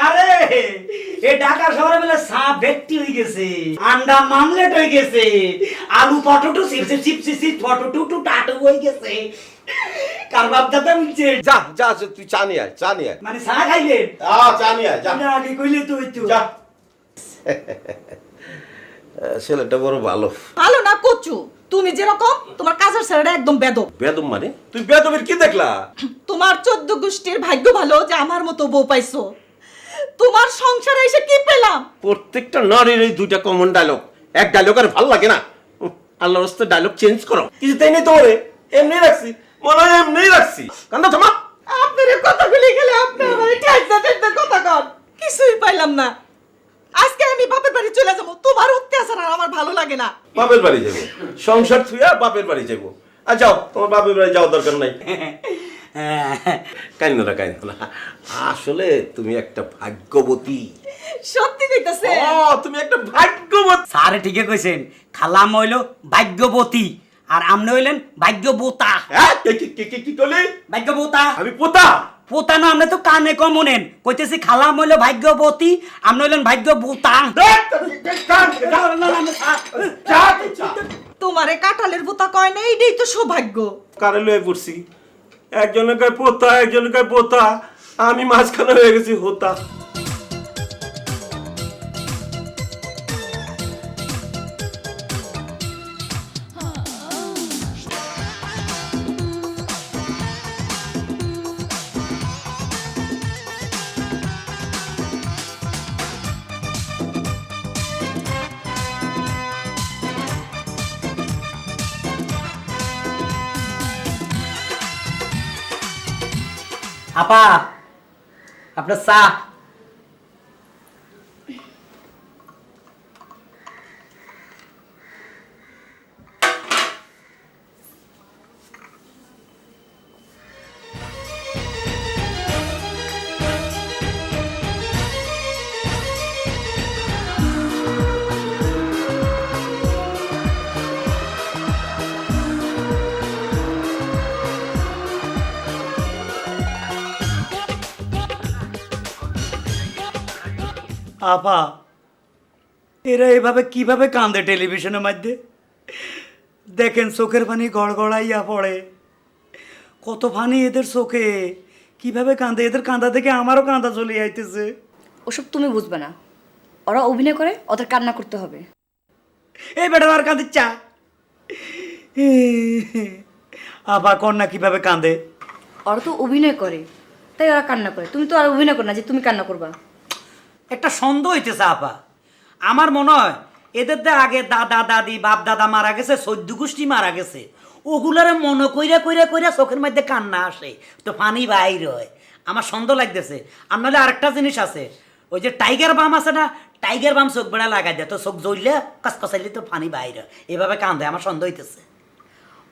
S4: আরে এই ঢাকা শহরে বেলা চা ভেট্টি হয়ে গেছে, আন্ডা মামলেট হয়ে গেছে, আলু potato chips chips chips potato টু টাটু হয়ে গেছে। কার বাপ দাদা মিলছে?
S7: যা যা তুই চা নিয়ে আয়, চা নিয়ে আয়।
S4: মানে চা খাইলেন?
S7: চা নিয়ে আয়, যা।
S4: না আগে কইলে তো হইতো।
S7: যা।
S10: ছেলেটা বড় ভালো।
S6: ভালো না কচু,
S11: তুমি যেরকম তোমার কাজের ছেলেটা একদম বেদব।
S10: বেদম মানে তুই বেদমের কি দেখলা?
S11: তোমার 14 গোষ্ঠীর ভাগ্য ভালো যে আমার মতো বউ পাইছো। তোমার সংসারে এসে কি পেলাম?
S10: প্রত্যেকটা নারীর এই দুইটা কমন ডায়লগ, এক ডায়লগ আর ভালো লাগে না। আল্লাহর রাস্তে ডায়লগ চেঞ্জ করো। কিছু তাই নেই তোরে, এমনি রাখছি, মনে হয় এমনি রাখছি। কান্দা থামা।
S11: আপনার কথাগুলি গেলে আপনি আমার ঠাইতে কথা কন, কিছুই পাইলাম না। আজকে আমি বাপের বাড়ি চলে যাবো, তোমার অত্যাচার আর আমার ভালো লাগে না।
S10: বাপের বাড়ি যাবো, সংসার থুয়া বাপের বাড়ি যাবো। আর যাও, তোমার বাপের বাড়ি যাওয়ার দরকার নাই। কাইন্দ না, কাইন্দ না। আসলে তুমি একটা ভাগ্যবতী।
S11: সত্যি কইতাছে?
S10: তুমি একটা ভাগ্যবতী।
S4: স্যার ঠিকই কইছেন, খালাম হইল ভাগ্যবতী আর আমনে হইলেন ভাগ্যবোতা।
S10: কি করলি?
S4: ভাগ্যবোতা।
S10: আমি পোতা?
S4: পোতা না, আমনে তো কানে কম শুনেন। কইতেছি খালাম হইল ভাগ্যবতী, আমনে হইলেন ভাগ্যবোতা।
S11: তোমারে কাঁঠালের বোতা কয় না, এইটাই তো সৌভাগ্য।
S10: কারে লয়ে পড়ছি, একজনে কয় পোতা, একজনে কয় পোতা, আমি মাঝখানে হয়ে গেছি হোতা।
S4: আপা, আপনার চা। আপা, এরা এভাবে কিভাবে কান্দে টেলিভিশনের মধ্যে? দেখেন চোখের পানি গড়গড়াইয়া পড়ে, কত পানি এদের চোখে, কিভাবে কান্দে। এদের কান্দা দেখে আমারও কান্দা চলে আইতেছে।
S6: ওসব তুমি বুঝবে না, ওরা অভিনয় করে, ওদের কান্না করতে হবে।
S4: এই বেটা আর কাঁদিচ্ছা। আপা কন্যা কিভাবে কান্দে?
S6: ওরা তো অভিনয় করে, তাই ওরা কান্না করে। তুমি তো আর অভিনয় করো না যে তুমি কান্না করবা।
S4: একটা সন্দেহ হইতেছে আপা, আমার মনে হয় এদের তো আগে দাদা দাদি বাপ দাদা মারা গেছে, 14 গোষ্ঠী মারা গেছে, ওগুলারে মনে কইরা কইরা কইরা চোখের মধ্যে কান্না আসে, তো পানি বাইর হয়। আমার সন্দেহ লাগতেছে। আর নাহলে আরেকটা জিনিস আছে, ওই যে টাইগার বাম আছে না, টাইগার বাম চোখ বেড়া লাগাই দেয়, তো চোখ জ্বললে কসকসাইলে তো পানি বাইর হয়, এভাবে কান্দে। আমার সন্দেহ হইতেছে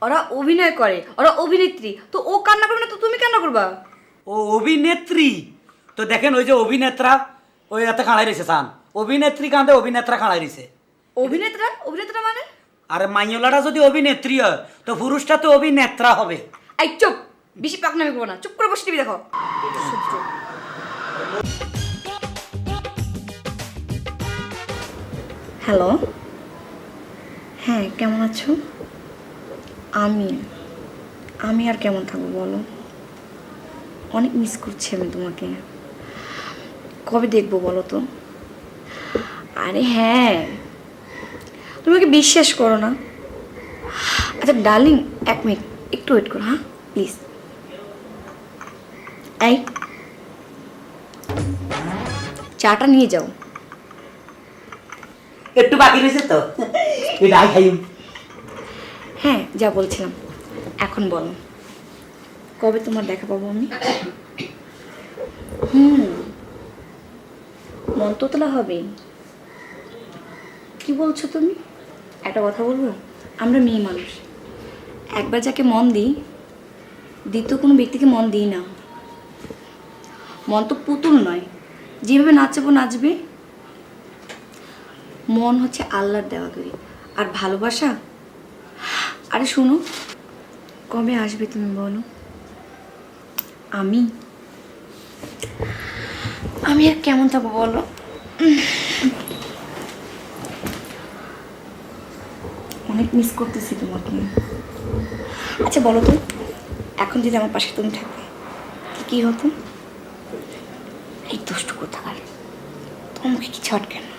S6: ওরা অভিনয় করে, ওরা অভিনেত্রী, তো ও কান্না করবে না তো তুমি কান্না করবা?
S4: ও অভিনেত্রী? তো দেখেন ওই যে অভিনেত্রা, ওই এত খাড়াই রয়েছে চান, অভিনেত্রী কান্দে, অভিনেত্রা খাড়াই রয়েছে।
S6: অভিনেত্রা? অভিনেত্রা মানে?
S4: আর মাইয়লাটা যদি অভিনেত্রী হয় তো পুরুষটা তো অভিনেত্রা হবে।
S6: এই চুপ, বেশি পাকনামি করবো না, চুপ করে বসে টিভি দেখো। হ্যালো, হ্যাঁ কেমন আছো? আমি আর কেমন থাকবো বলো, অনেক মিস করছি আমি তোমাকে। কবে দেখবো বলো তো? আরে হ্যাঁ, তুমি ওকে বিশ্বাস করো না। আচ্ছা ডার্লিং, 1 মিনিট একটু ওয়েট করো, হ্যাঁ প্লিজ। এই চাটা নিয়ে যাও।
S4: একটু বাকি রয়েছে তো, এটাই খাই।
S6: হ্যাঁ যা বলছিলাম, এখন বলো কবে তোমার দেখা পাবো আমি? মন তো তোলা হবে। কি বলছো তুমি? একটা কথা বলবো, আমরা মেয়ে মানুষ, একবার যাকে মন দিই, দ্বিতীয় কোনো ব্যক্তিকে মন দিই না। মন তো পুতুল নয়, যেভাবে নাচাবো নাচবে। মন হচ্ছে আল্লাহর দেওয়া তৈরি, আর ভালোবাসা। আরে শোনো, কবে আসবে তুমি বলো? আমি আর কেমন থাকবো বলো? অনেক মিস করতেছি তোমাকে। আচ্ছা বলো তো, এখন যদি আমার পাশে তুমি থাকবে কি হতো? এই দুষ্টু কোথাকার, তোমাকে কি ছটকে না?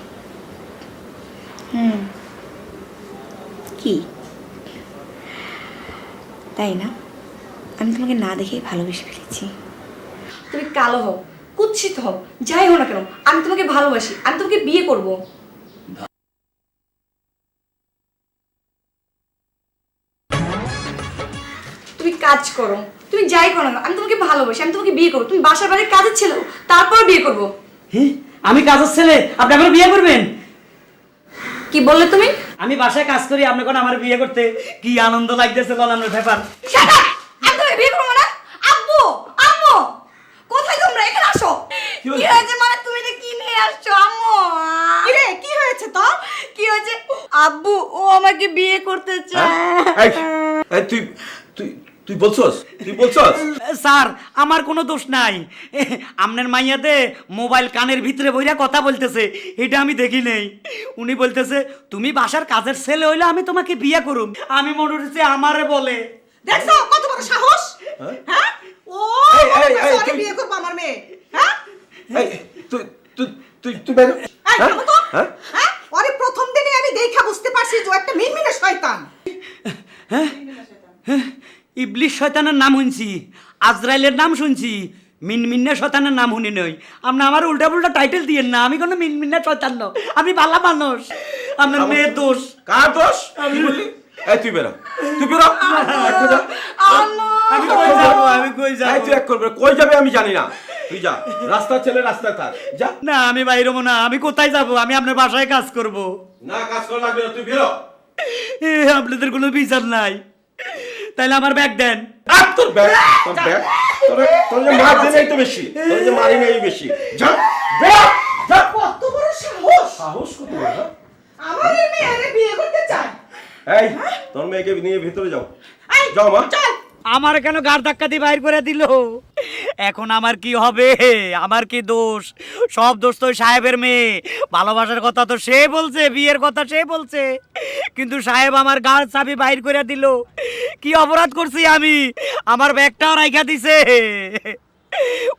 S6: কি তাই না? আমি তোমাকে না দেখেই ভালোবেসে ফেলেছি। তুমি কালো হও, কুৎসিত হও, যাই হও না কেন, আমি তোমাকে ভালোবাসি, আমি তোমাকে বিয়ে করব। তুমি কাজ করো, তুমি যাই করো না, আমি তোমাকে ভালোবাসি, আমি তোমাকে বিয়ে করবো। তুমি বাসার বাড়ির কাজের ছিল, তারপর বিয়ে করব।
S4: আমি কাজের ছেলে, আপনি আমার বিয়ে করবেন?
S6: কি বললে তুমি?
S4: আমি বাসায় কাজ করি, আপনি কোন আমার বিয়ে করতে কি আনন্দ লাগতেছে বল আমার ব্যাপার।
S6: Shut up! আমি তোমাকে বিয়ে করবো না। আব্বু, আম্মু, কোথায় তোমরা? এখানে আসো। কি হয়েছে? মানে তুমি এটা কি নিয়ে আসছো আম্মু?
S11: কি রে, কি হয়েছে তোর?
S6: কি হয়েছে? আব্বু, ও আমাকে বিয়ে করতে চায়।
S10: এই তুই তুই তুই বলছস? তুই বলছস?
S4: স্যার, আমার কোনো দোষ নাই। আপনার মাইয়াতে মোবাইল কানের ভিতরে বইরা কথা বলতেছে, এটা আমি দেখি নেই। উনি বলতেছে তুমি বাসার কাজের ছেলে হইলে আমি তোমাকে বিয়ে করুম। আমি মনে হচ্ছে আমারে বলে।
S11: দেখছো কত বড় সাহস? হ্যাঁ, ও আমি বিয়ে করব আমার মেয়ে। হ্যাঁ,
S10: এই তুই তুই তুই তুই বের হ।
S11: এই থামো তো। হ্যাঁ, ওরে প্রথম দিনই আমি দেখা বুঝতে পারছি যে ও একটা মিনমিনে শয়তান।
S4: ইবলিশ শয়তানের নাম শুনছি, আজরাইলের নাম শুনছি, মিনমিন্না শয়তানের নাম শুনি নই। আপনি আমার উল্টা পুল্টা টাইটেল দিয়েন না, আমি কোনো মিনমিন্না শয়তান ন, আমি ভালো মানুষ। আপনার মেয়ের দোষ।
S10: কার দোষ? কি বললি? এই তুই বের হ। তুই বের হ।
S4: আমি কই যাবো? আমি কই
S10: এই
S4: যাবো?
S10: তুই এক করবে, কই যাবে আমি জানি না। তুই যা, রাস্তার ছেলে রাস্তায় থাক, যা।
S4: না, আমি বাইরে হবো না। আমি কোথায় যাব? আমি আপনার বাসায় কাজ করব।
S10: না, কাজ করা লাগবে না, তুই বের হ।
S4: আপনাদের কোনো বিচার নাই, তাইলে আমার ব্যাগ দেন।
S10: তোর ব্যাগ, তোর ব্যাগ, তোর যে মার দেই তো বেশি, তোর যে মারি নাই বেশি। যা, বের হ, যা।
S11: কত বড় সাহস!
S10: সাহস কত বড়, হ্যাঁ?
S11: আমার এই মেয়ে বিয়ে করতে চায়।
S10: এই তোর মেয়েকে নিয়ে ভিতরে যাও, যাও মা।
S11: চল।
S4: আমার কেন গাড় ধাক্কা দিয়ে বাইর করে দিল? এখন আমার কি হবে? আমার কি দোষ? সব দোষ তো সাহেবের মেয়ে। ভালোবাসার কথা তো সে বলছে, বিয়ের কথা সে বলছে, কিন্তু সাহেব আমার গাড় চাবি বাইর করে দিল। কি অপরাধ করছি আমি? আমার ব্যাগটাও রাইখা দিছে।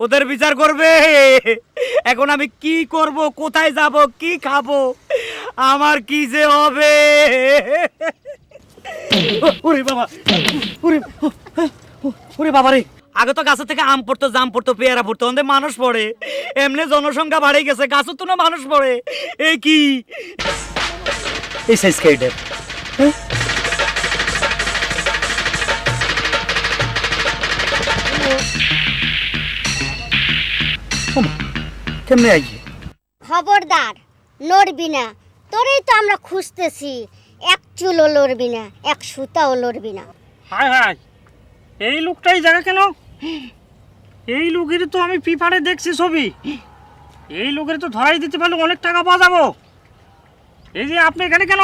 S4: ওদের বিচার করবে। এখন আমি কি করব? কোথায় যাব? কি খাবো? আমার কি যে হবে? ওরে বাবা, ওরে বাবা রে! আগে তো গাছের থেকে আম পড়তো, জাম পড়তো, পেয়ারা পড়তো, আমাদের মানুষ পড়ে। এমনি জনসংখ্যা বাড়ে গেছে, গাছের তো না মানুষ পড়ে। এই কি এই সাইজ কাইডের? কেমনে আইয়ে?
S12: খবরদার, নড়বি না। তোরেই তো আমরা খুঁজতেছি। এক চুলও লড়বি না, এক সুতাও লড়বি না।
S5: হায় হায়, এই লোকটাই জায়গা কেন? এই লোকের তো আমি পেপারে দেখছি ছবি। এই লোকের তো ধরাই দিতে পারলে অনেক টাকা পাওয়া যাবো। এই যে আপনি এখানে কেন?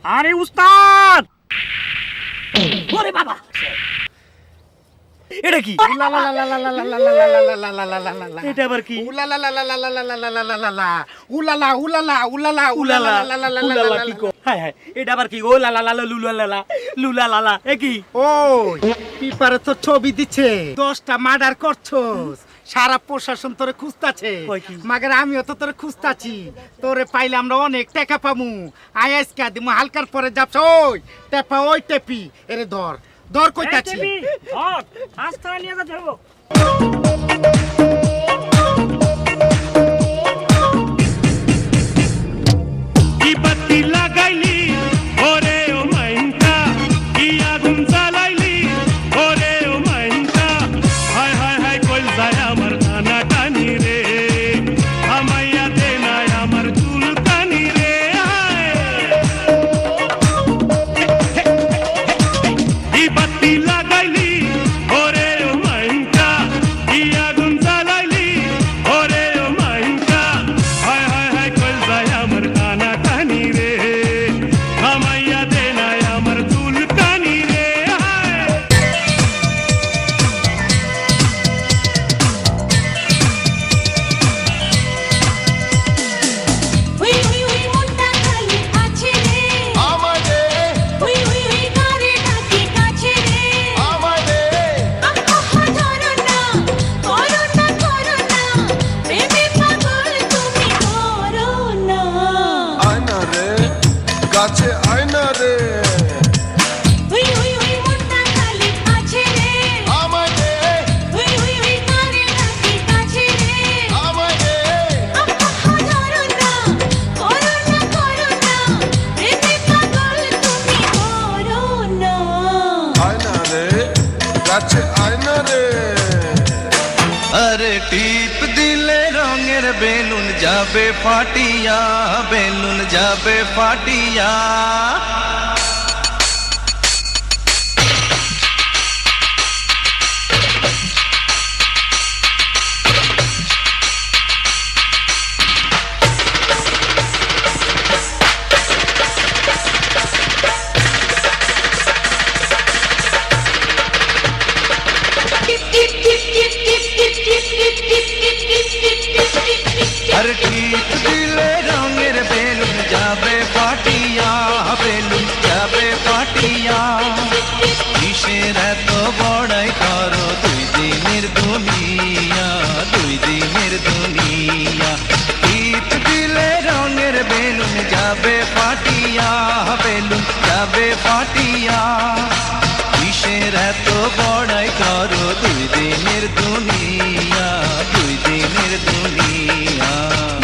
S5: আরে উস্তাদ!
S4: ওরে বাবা, এটা কি? এটা আবার কি? হায় হায়, এটা আবার কি? ও লা লা লা লা লুলা লা লা লুলা লা লা, এ কি?
S1: ওই পেপারে তো ছবি দিচ্ছে, 10টা মার্ডার করছস, সারা প্রশাসন তোরে খুঁজতাছে।
S4: কই কি?
S1: মাগের আমিও তো তোরে খুঁজতাছি। তোরে পাইলে আমরা অনেক টাকা পামু। আইসকা দিমু হালকার পরে যাবছ। ওই টেপা, ওই টেপি, এরে ধর ধর কইতাছি।
S5: আজ তারা নিয়ে যেতে হবে।
S9: কি বাতি লাগাইলি ওরে ও মাইনটা, কি আগুন জ্বালাইলি ওরে ও মাইনটা, হায় হায় হায় কই যায় আমার টানা টানি রে, আমাইয়া দে নাই আমার চুল টানি রে। কি বাতি লাগাইলি ওরে ও মাইনটা, কি আগুন বেলুন যাবে ফাটিয়া, বেলুন যাবে ফাটিয়া। আর টিপ দিলে রঙের বেলুন যাবে ফাটিয়া, বেলুন যাবে ফাটিয়া। কিসের এত বড়াই করো দুই দিনের দুনিয়া, দুই দিনের দুনিয়া। টিপ দিলে রঙের বেলুন যাবে ফাটিয়া, বেলুন যাবে ফাটিয়া। কিসের এত বড়াই করো দুই দিনের দুনিয়া, দুই দিনের দুনিয়া।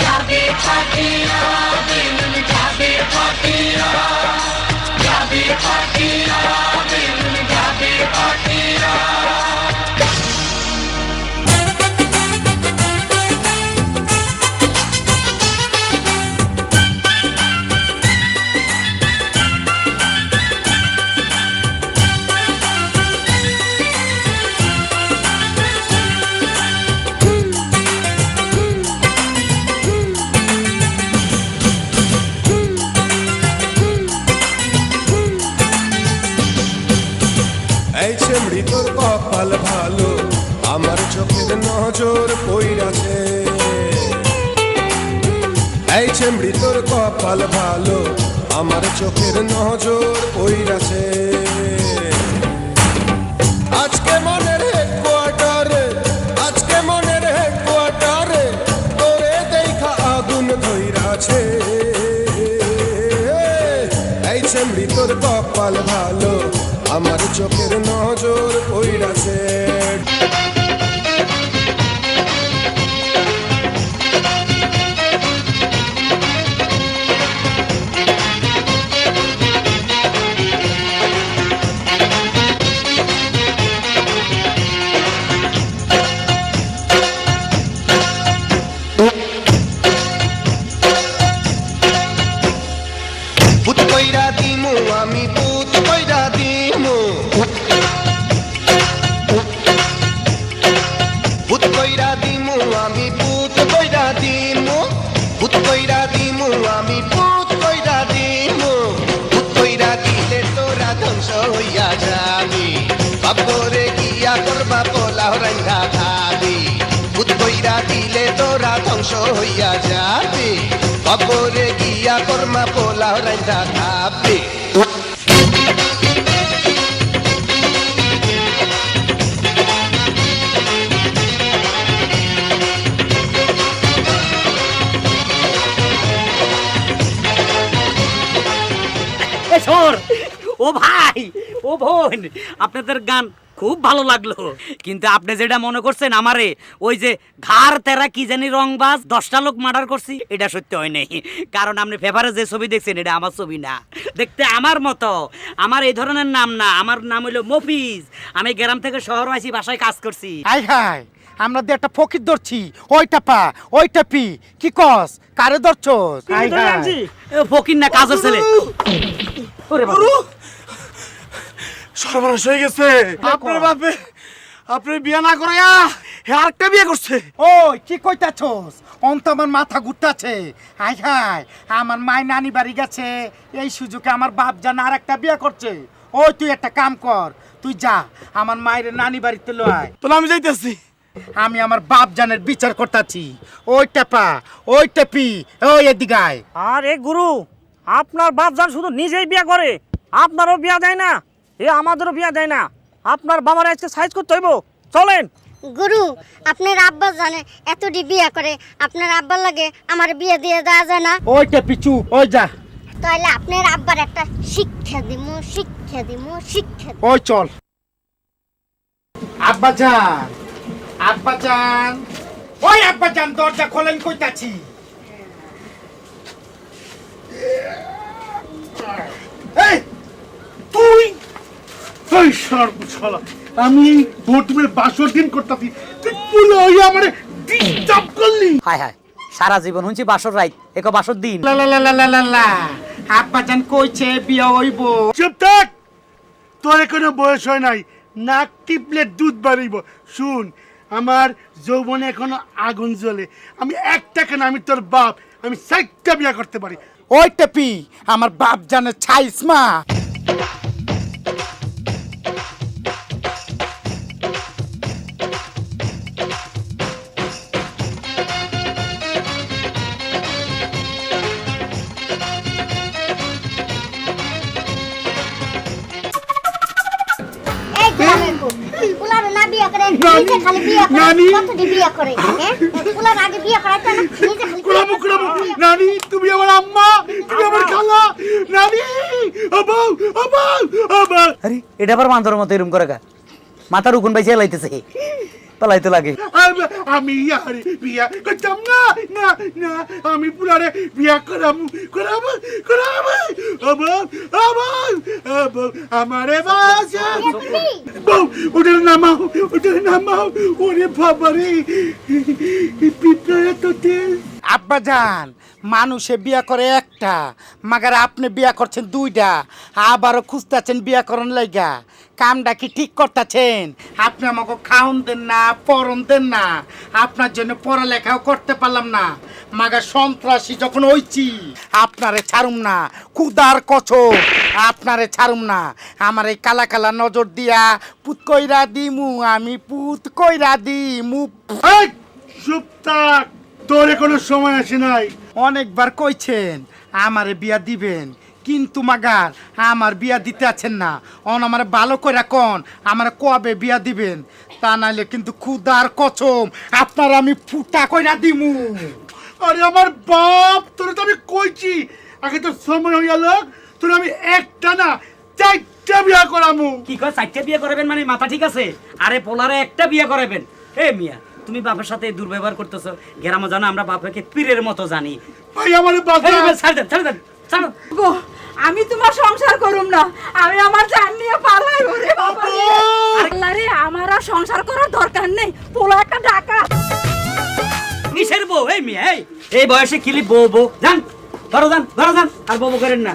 S9: যাবে ফাটিয়া, বেলুন যাবে ফাটিয়া, যাবে ফাটিয়া, বেলুন যাবে ফাটিয়া।
S13: এই চেমড়ি তোর কপাল ভালো, আমার চোখের নজর পইরাছে। এই চেমড়ি তোর কপাল ভালো, আমার চোখের নজর পইরাছে। আজকে মনের হেডকোয়ার্টারে, আজকে মনের হেডকোয়ার্টারে তোরে দেখা আগুন ধইরাছে। এই চেমড়ি তোর কপাল ভালো, আমার চোখের নজর পইরাছে।
S9: ভূত কইরা দিমু আমি, ভূত কইরা দিমু, ভূত কইরা দিমু আমি, ভূত কইরা দিমু, ভূত কইরা দিমু আমি, ভূত কইরা দিমু। ভূত কইরা দিলে তোরা ধ্বংস হইয়া যাবি, বাপরে গিয়া করবা পোলাও রান্ধা খাবি। ভূত কইরা দিলে তোরা ধ্বংস হইয়া যাবি, বাপরে গিয়া করমা পোলাও রান্ধা খাবি।
S4: এ শোর, ও ভাই, ও বোন, আপনাদের গান খুব ভালো লাগলো, কিন্তু আপনি যেটা মনে করছেন আমারে ওই যে ঘাড় তেরা কি জানি রংবাজ 10টা লোক মার্ডার করছি, এটা সত্যি হয় নাই। কারণ আপনি পেপারে যে ছবি দেখছেন এটা আমার ছবি না, দেখতে আমার মতো। আমার এই ধরনের নাম না, আমার নাম হলো মফিজ। আমি গ্রাম থেকে শহর আসি, বাসায় কাজ করছি।
S2: হাই হাই, আমরা দিয়ে একটা ফকির ধরছি, ওইটা পা ওইটা পি, কি কস কারে ধরছস? হাই হাই,
S4: ফকির না, কাজের ছেলে। ওরে বাবা,
S1: সর্বনাশ হয়ে গেছে। আপনার বাপে আপনি বিয়ে না করে আরেকটা বিয়ে করছে।
S2: ওই কি কইতাছস? অন্ত আমার মাথা ঘুরতাছে। হাই হাই, আমার মাই নানি বাড়ি গেছে, এই সুযোগে আমার বাপ জান আর একটা বিয়ে করছে। ওই তুই একটা কাম কর, তুই যা আমার মায়ের নানি বাড়িতে লয়।
S1: তাহলে আমি যাইতেছি।
S2: আমি আমার বাপ জানের বিচার করতাছি। ওইটা পা ওইটা পি, ওই এদিকে আয়।
S5: আরে গুরু, আপনার বাপ যান শুধু নিজেই বিয়ে করে, আপনারও বিয়া দেয় না, এ আমাদেরও বিয়া দেয় না। আপনার বাবার আজকে সাইজ করতে হইব, চলেন।
S12: গুরু, আপনার আব্বা জানে এতটি বিয়ে করে, আপনার আব্বার লাগে আমার বিয়ে দিয়ে দেওয়া যায় না?
S2: ওইটা পিছু, ওই যা।
S12: তাহলে আপনার আব্বার একটা শিক্ষা দিমু, শিক্ষা দিমু, শিক্ষা দিমু।
S2: ওই চল। আব্বাজান, আব্বাজান, ওই আব্বাজান দরজা খোলেন কইতাছি।
S1: এই তুই এই সর্বশালা, আমি এই বোটমের 62 দিন করতাছি, তুই পুরো ওই আমারে ডিস্টার্ব করলি।
S4: হায় হায়, সারা জীবন শুনছি বাসর রাত এক বাসর দিন।
S2: লা লা লা লা লা লা লা আব্বাজান কইছে বিয়া হইব।
S1: চুপ থাক, তোর কোনো বয়স হয় নাই, নাক টিপলে দুধ বাড়িব। শুন, আমার যৌবনে এখনো আগুন জ্বলে। আমি একটা কেন, আমি তোর বাপ, আমি 4টা বিয়া করতে পারি।
S2: ওই টেপি আমার বাপ জানে ছাইস মা।
S12: এই গোলামের পুত, পোলার না বিয়া করে নিজে খালি বিয়া করে কতটি বিয়া করে হ্যাঁ? পোলার আগে বিয়া করাইতো না, নিজে খালি
S1: কুলাবো কুলাবো, নানি তুমি আমার আম্মা, তুমি আমার খালা, নানি আবাউ আবাউ আবাউ।
S4: আরে এটা আবার বান্দরের মতো এরকম করে গা, মাথার উকুন বাইছে লাইতেছে, পালাইতে লাগে।
S1: আমি আরে বিয়া করতাম না, না না, আমি পুরারে বিয়া করাবো করাবো করাবো। আবাউ আবাউ আবাউ আমারে বাসা বউ, ওদের নামাও, ওদের নামাও। ওরে বাবারে, পিঁপড়া তো তেল।
S2: আব্বাজান মানুষে বিয়া করে একটা, মাগার আপনি বিয়া করছেন 2টা, আবারও খুঁজতেছেন বিয়া করন লাইগা। কামটা কি ঠিক করতেছেন? আপনি আমাকে খাওন দেন না, পরন দেন না, আপনার জন্য পড়ালেখাও করতে পারলাম না। মাগা সন্ত্রাসী যখন হইছি, আপনারে ছাড়ুম না, কুদার কচম আপনারে ছাড়ুম না। আমার এই কালা কালা নজর দিয়া পুত কইরা দিমু, আমি পুত কইরা দিমু।
S1: এই, চুপ থাক, তোরে কোনো সময় আসে নাই।
S2: অনেকবার কইছেন আমারে বিয়া দিবেন, কিন্তু মাগার আমার বিয়া দিতে আছেন না। অন আমার ভালো করে কোন আমার কবে বিয়া দিবেন, তা নাইলে কিন্তু খুদার কচম আপনার আমি ফুটা কইরা দিমু।
S1: আরে আমার বাপ, তোরে তো আমি কইছি আগে, তোর সময় হইয়া লোক, তোর আমি একটা না 4টা বিয়া করামু।
S4: কি কয় 4টা বিয়ে করাবেন মানে মাথা ঠিক আছে? আরে পোলারে একটা বিয়ে করাবেন। হে মিয়া, তুমি বাপের সাথে দুর্ব্যবহার করতেছো। গ্রামে জানো আমরা বাপকে পীরের মতো জানি।
S1: ভাই আমার বাবা,
S4: ছাড় দেন ছাড় দেন ছাড়।
S11: গো আমি তোমার সংসার করুম না, আমি আমার জান নিয়ে পালাই। ওরে বাবা রে, আল্লাহ রে, আমার আর সংসার করার দরকার নেই, পোলা একটা ডাকা।
S4: কিসের বউ? এই মিয়া, এই বয়সে কিলি বউ বউ, যান ধরো যান ধরো যান, আর বউ করেন না।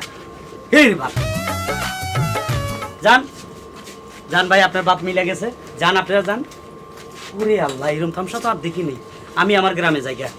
S4: এই বাপ যান যান, ভাই আপনার বাপ মিলে গেছে, যান আপনারা যান। ওরে আল্লাহ, এরকম থামসা তো আর দেখিনি। আমি আমার গ্রামে যাই গা।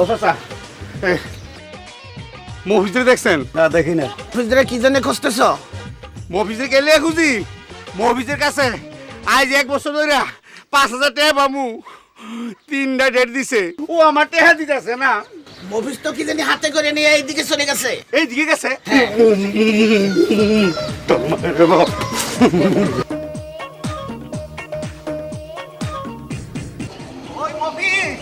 S1: ও চাচা, মফিজে দেখছেন?
S3: না দেখি না। ফিজরে কি জানে খুঁজতেছ?
S1: মফিজে গেলে খুঁজি, মফিজের কাছে আজ 1 বছর ধরে 5,000 টাকা পামু, 3টা ডেট দিছে। ও আমার টাকা দিতেছে না।
S3: মফিজ তো কি জানি হাতে করে নিয়ে এইদিকে চলে গেছে।
S1: এইদিকে গেছে। ওই মফিজ,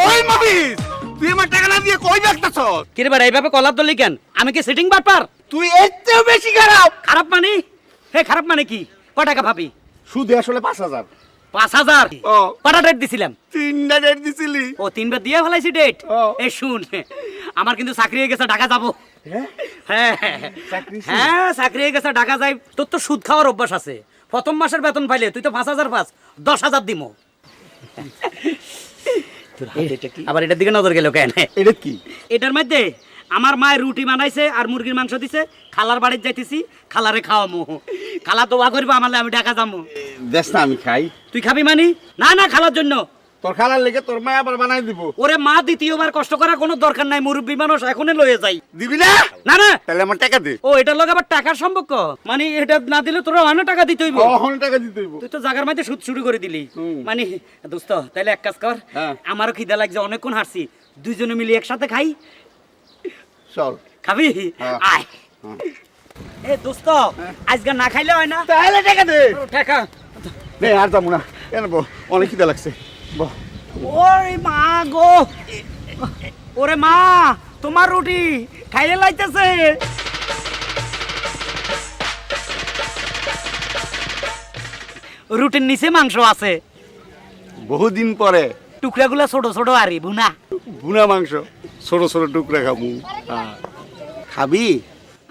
S1: ওই মফিজ, তুই আমার টাকা না দিয়ে কই যাচ্ছস?
S4: কিরে বেড়া, এইভাবে কলার দলি কেন? আমি কি সিটিং বাটপার?
S1: তুই এর চেয়েও বেশি খারাপ।
S4: খারাপ মানে? হে খারাপ মানে কি? কয় টাকা ভাবি?
S1: সুদে আসলে 5,000।
S4: 5,000?
S1: ও।
S4: কটা ডেট দিছিলাম?
S1: 3টা ডেট দিছিলি।
S4: ও 3বার দিয়ে ফেলাইছি ডেট।
S1: ও।
S4: এই শুন, আমার কিন্তু চাকরি হয়ে গেছে, ঢাকা যাবো। হ্যাঁ হ্যাঁ, চাকরি হয়ে গেছে, ঢাকা যাই। তোর তো সুদ খাওয়ার অভ্যাস আছে। প্রথম মাসের বেতন পাইলে তুই তো 5,000 পাস, 10,000 দিমো। আবার এটার দিকে নজর গেল কেন?
S1: এটা কি?
S4: এটার মধ্যে আমার মায়ের রুটি বানাইছে আর মুরগির মাংস দিছে। খালার বাড়িতে যাইতেছি, খালারে খাওয়ামু। খালা দোয়া করবো আমালে, আমি ঢাকা যাবো।
S1: দেখ না আমি খাই।
S4: তুই খাবি মানি? না না, খালার জন্য।
S1: তোর খালার লেগে তোর মা আবার বানাই দিব।
S4: ওরে মা, দ্বিতীয়বার কষ্ট করার কোনো দরকার নাই, মুরব্বী মানুষ, এখনই লয়ে যাই।
S1: দিবি না?
S4: না না।
S1: তাহলে আমার টাকা দে।
S4: ও, এটার লগে আবার টাকার সম্পর্ক? মানে এটা না দিলে তোরা অনেক টাকা দিতে হইব।
S1: অহন টাকা দিতে হইব।
S4: তুই তো জায়গার মধ্যে সুদ শুরু করে দিলি। মানে দোস্ত, তাহলে এক কাজ কর, আমারও খিদা লাগছে, অনেকক্ষণ হাঁটছি, দুইজনে মিলে একসাথে খাই।
S1: চল।
S4: খাবি
S1: হ্যাঁ।
S4: আয় এ দোস্ত আজকে না খাইলে হয় না
S1: তাহলে টাকা দে
S4: টাকা
S1: নে আর যাবো না কেন বো অনেক খিদা লাগছে বো
S4: ওরে মা গো ওরে মা তোমার রুটি খাইয়ে লাইতেছে রুটির নিচে মাংস আছে
S1: বহুদিন পরে
S4: টুকরাগুলো ছোট ছোট আরি বুনা
S1: ভুনা মাংস ছোট ছোট টুকরা খাবো খাবি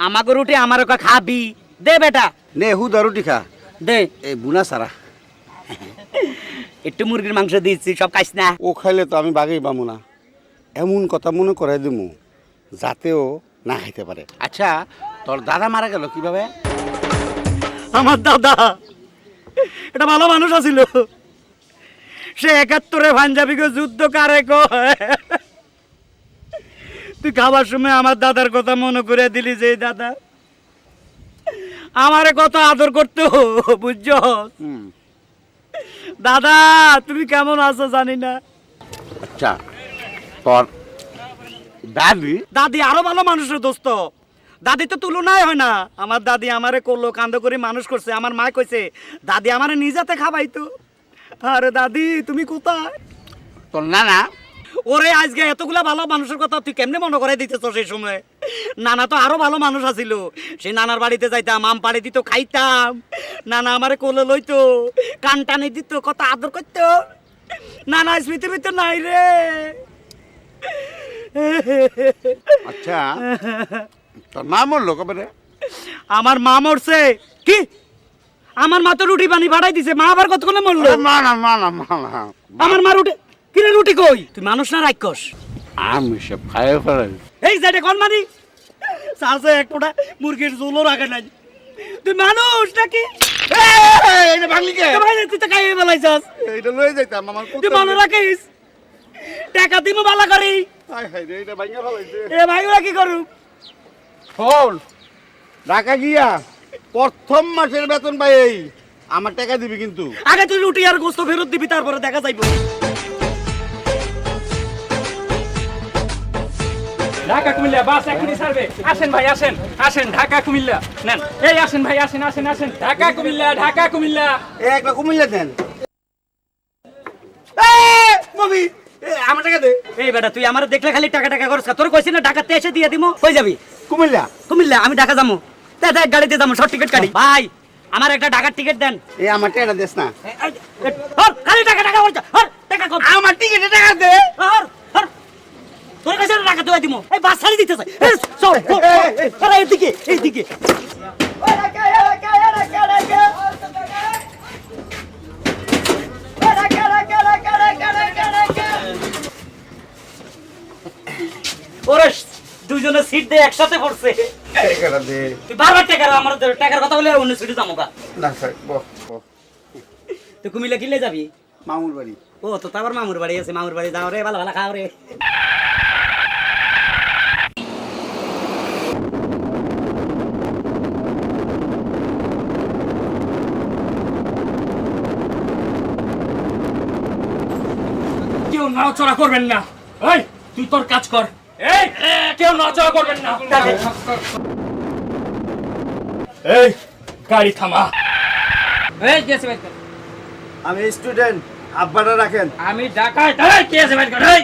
S4: আমাকে রুটি আমার খাবি দে বেটা
S1: নে হুদা রুটি খা
S4: দে
S1: এই বুনা সারা
S4: একটু মুরগির মাংস দিচ্ছি সব খাইস না
S1: ও খাইলে তো আমি বাগেই পাবো না এমন কথা মনে করাই দেবো যাতেও না খাইতে পারে আচ্ছা তোর দাদা মারা গেল কিভাবে
S4: আমার দাদা এটা ভালো মানুষ আছিল সে ৭১-এ পাঞ্জাবিকে যুদ্ধ কারে কয় তুই খাবার সময় আমার দাদার কথা মনে করে দিলি যে দাদা আমারে কত আদর করতো বুঝছো দাদা তুমি কেমন আছো জানি না
S1: আচ্ছা তোর দাদি
S4: দাদি আরো ভালো মানুষের দোস্ত দাদি তো তুলনায় হয় না আমার দাদি আমারে করলো কান্দ করে মানুষ করছে আমার মা কইছে দাদি আমারে নিজাতে খাবাইতো আরে দাদি তুমি কোথায়
S1: তোর নানা
S4: ওরে আজকে এতগুলা ভালো মানুষের কথা তুই কেমনে মনে করে দিতেছ সেই সময় নানা তো আরো ভালো মানুষ আছিল সেই নানার বাড়িতে যাইতাম আম পাড়ে দিত খাইতাম নানা আমারে কোলে লইতো কান টানে দিত কত আদর করতো নানা স্মৃতি ভিতর নাই রে
S1: আচ্ছা তোর মা মরলো কবে রে
S4: আমার মা মরছে কি আমার মা তো রুটি পানি ভাড়াই দিছে মা আবার কতক্ষণে মরলো
S1: মা না মা না মা না
S4: আমার মা রুটি কিরে রুটি কই তুই মানুষ না রাক্ষস
S1: আমি সব খাইয়ে ফেলাই
S4: এই যেটা কোন মানি সালসে এক ফোঁটা মুরগির ঝোলও রাখে নাই তুই মানুষ নাকি
S1: এটা ভাঙলি কে
S4: ভাই তুই তো খাইয়ে ফেলাইছস
S1: এটা লয়ে যাইতাম আমার
S4: তুই মনে রাখিস টাকা দিমু বালা করি
S1: হাই হাই রে এটা ভাঙা ফেলাইছে
S4: এ ভাই ওরা কি করু
S1: শোন ঢাকা গিয়া প্রথম মাসের বেতন পাই এই আমার টাকা দিবি কিন্তু
S4: আগে তুই রুটি আর গোস্ত ফেরত দিবি তারপরে দেখা যাইবো
S5: ঢাকা কুমিল্লা বাস এখনই ছাড়বে আসেন ভাই আসেন আসেন ঢাকা কুমিল্লা নেন এই আসেন ভাই আসেন আসেন আসেন ঢাকা কুমিল্লা ঢাকা কুমিল্লা
S1: একটা কুমিল্লা দেন মবি আমার টাকা দে
S4: এই বেটা তুই আমার দেখলে খালি টাকা টাকা করছ তোর কইছিস না ঢাকাতে এসে দিয়ে দিমু কই যাবি
S1: কুমিল্লা
S4: কুমিল্লা আমি ঢাকা যাবো দেখ গাড়িতে যাবো শর্ট টিকিট কাটি ভাই আমার একটা ঢাকার টিকিট দেন
S1: এই আমার টাকা দেস না
S4: খালি টাকা টাকা বলছ টাকা কম
S1: আমার টিকেটে টাকা দে
S4: তোর কাছে টাকা তুই দিমু এই বাস ছাড়ি দিতেছে চল আরে এইদিকে এইদিকে ওরে দুজনে সিট দিয়ে একসাথে পড়ছে
S1: টাকাটা দে
S4: তুই বারবার আমার টাকার কথা বলে অন্য সিটে যাবো গা
S1: না স্যার বহ
S4: তুই কুমিল্লা কিনলে যাবি
S1: মামুর বাড়ি
S4: ও তো আবার মামুর বাড়ি আছে মামুর বাড়ি যাও রে ভালো ভালো খাও রে
S5: কেউ নড়াচড়া করবেন না এই তুই তোর কাজ কর এই কেউ নড়াচড়া করবেন না এই গাড়ি থামা এই কেসে বাইক কর
S1: আমি স্টুডেন্ট আব্বাটা রাখেন
S5: আমি ঢাকায় এই কেসে বাইক কর এই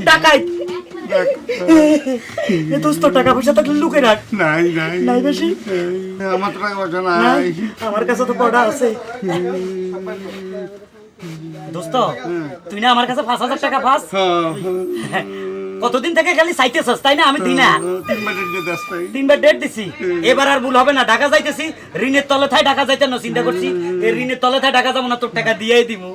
S4: ডাকাই এ দোস্ত টাকা পয়সা থাকলে লুকে রাখ
S1: নাই নাই
S4: নাই বেশি
S1: আমার তো টাকা পয়সা নাই
S4: আমার কাছে তো পড়া আছে দোস্ত তুই না আমার কাছে ৫,০০০ টাকা পাস কতদিন থেকে খালি চাইতেছস তাই না আমি দিই না 3বার ডেট দিছি এবার আর ভুল হবে না ঢাকা যাইতেছি ঋণের তলে থাই ঢাকা যাইতে না চিন্তা করছি এই ঋণের তলে থাই ঢাকা যাবো না তোর টাকা দিয়েই দিমু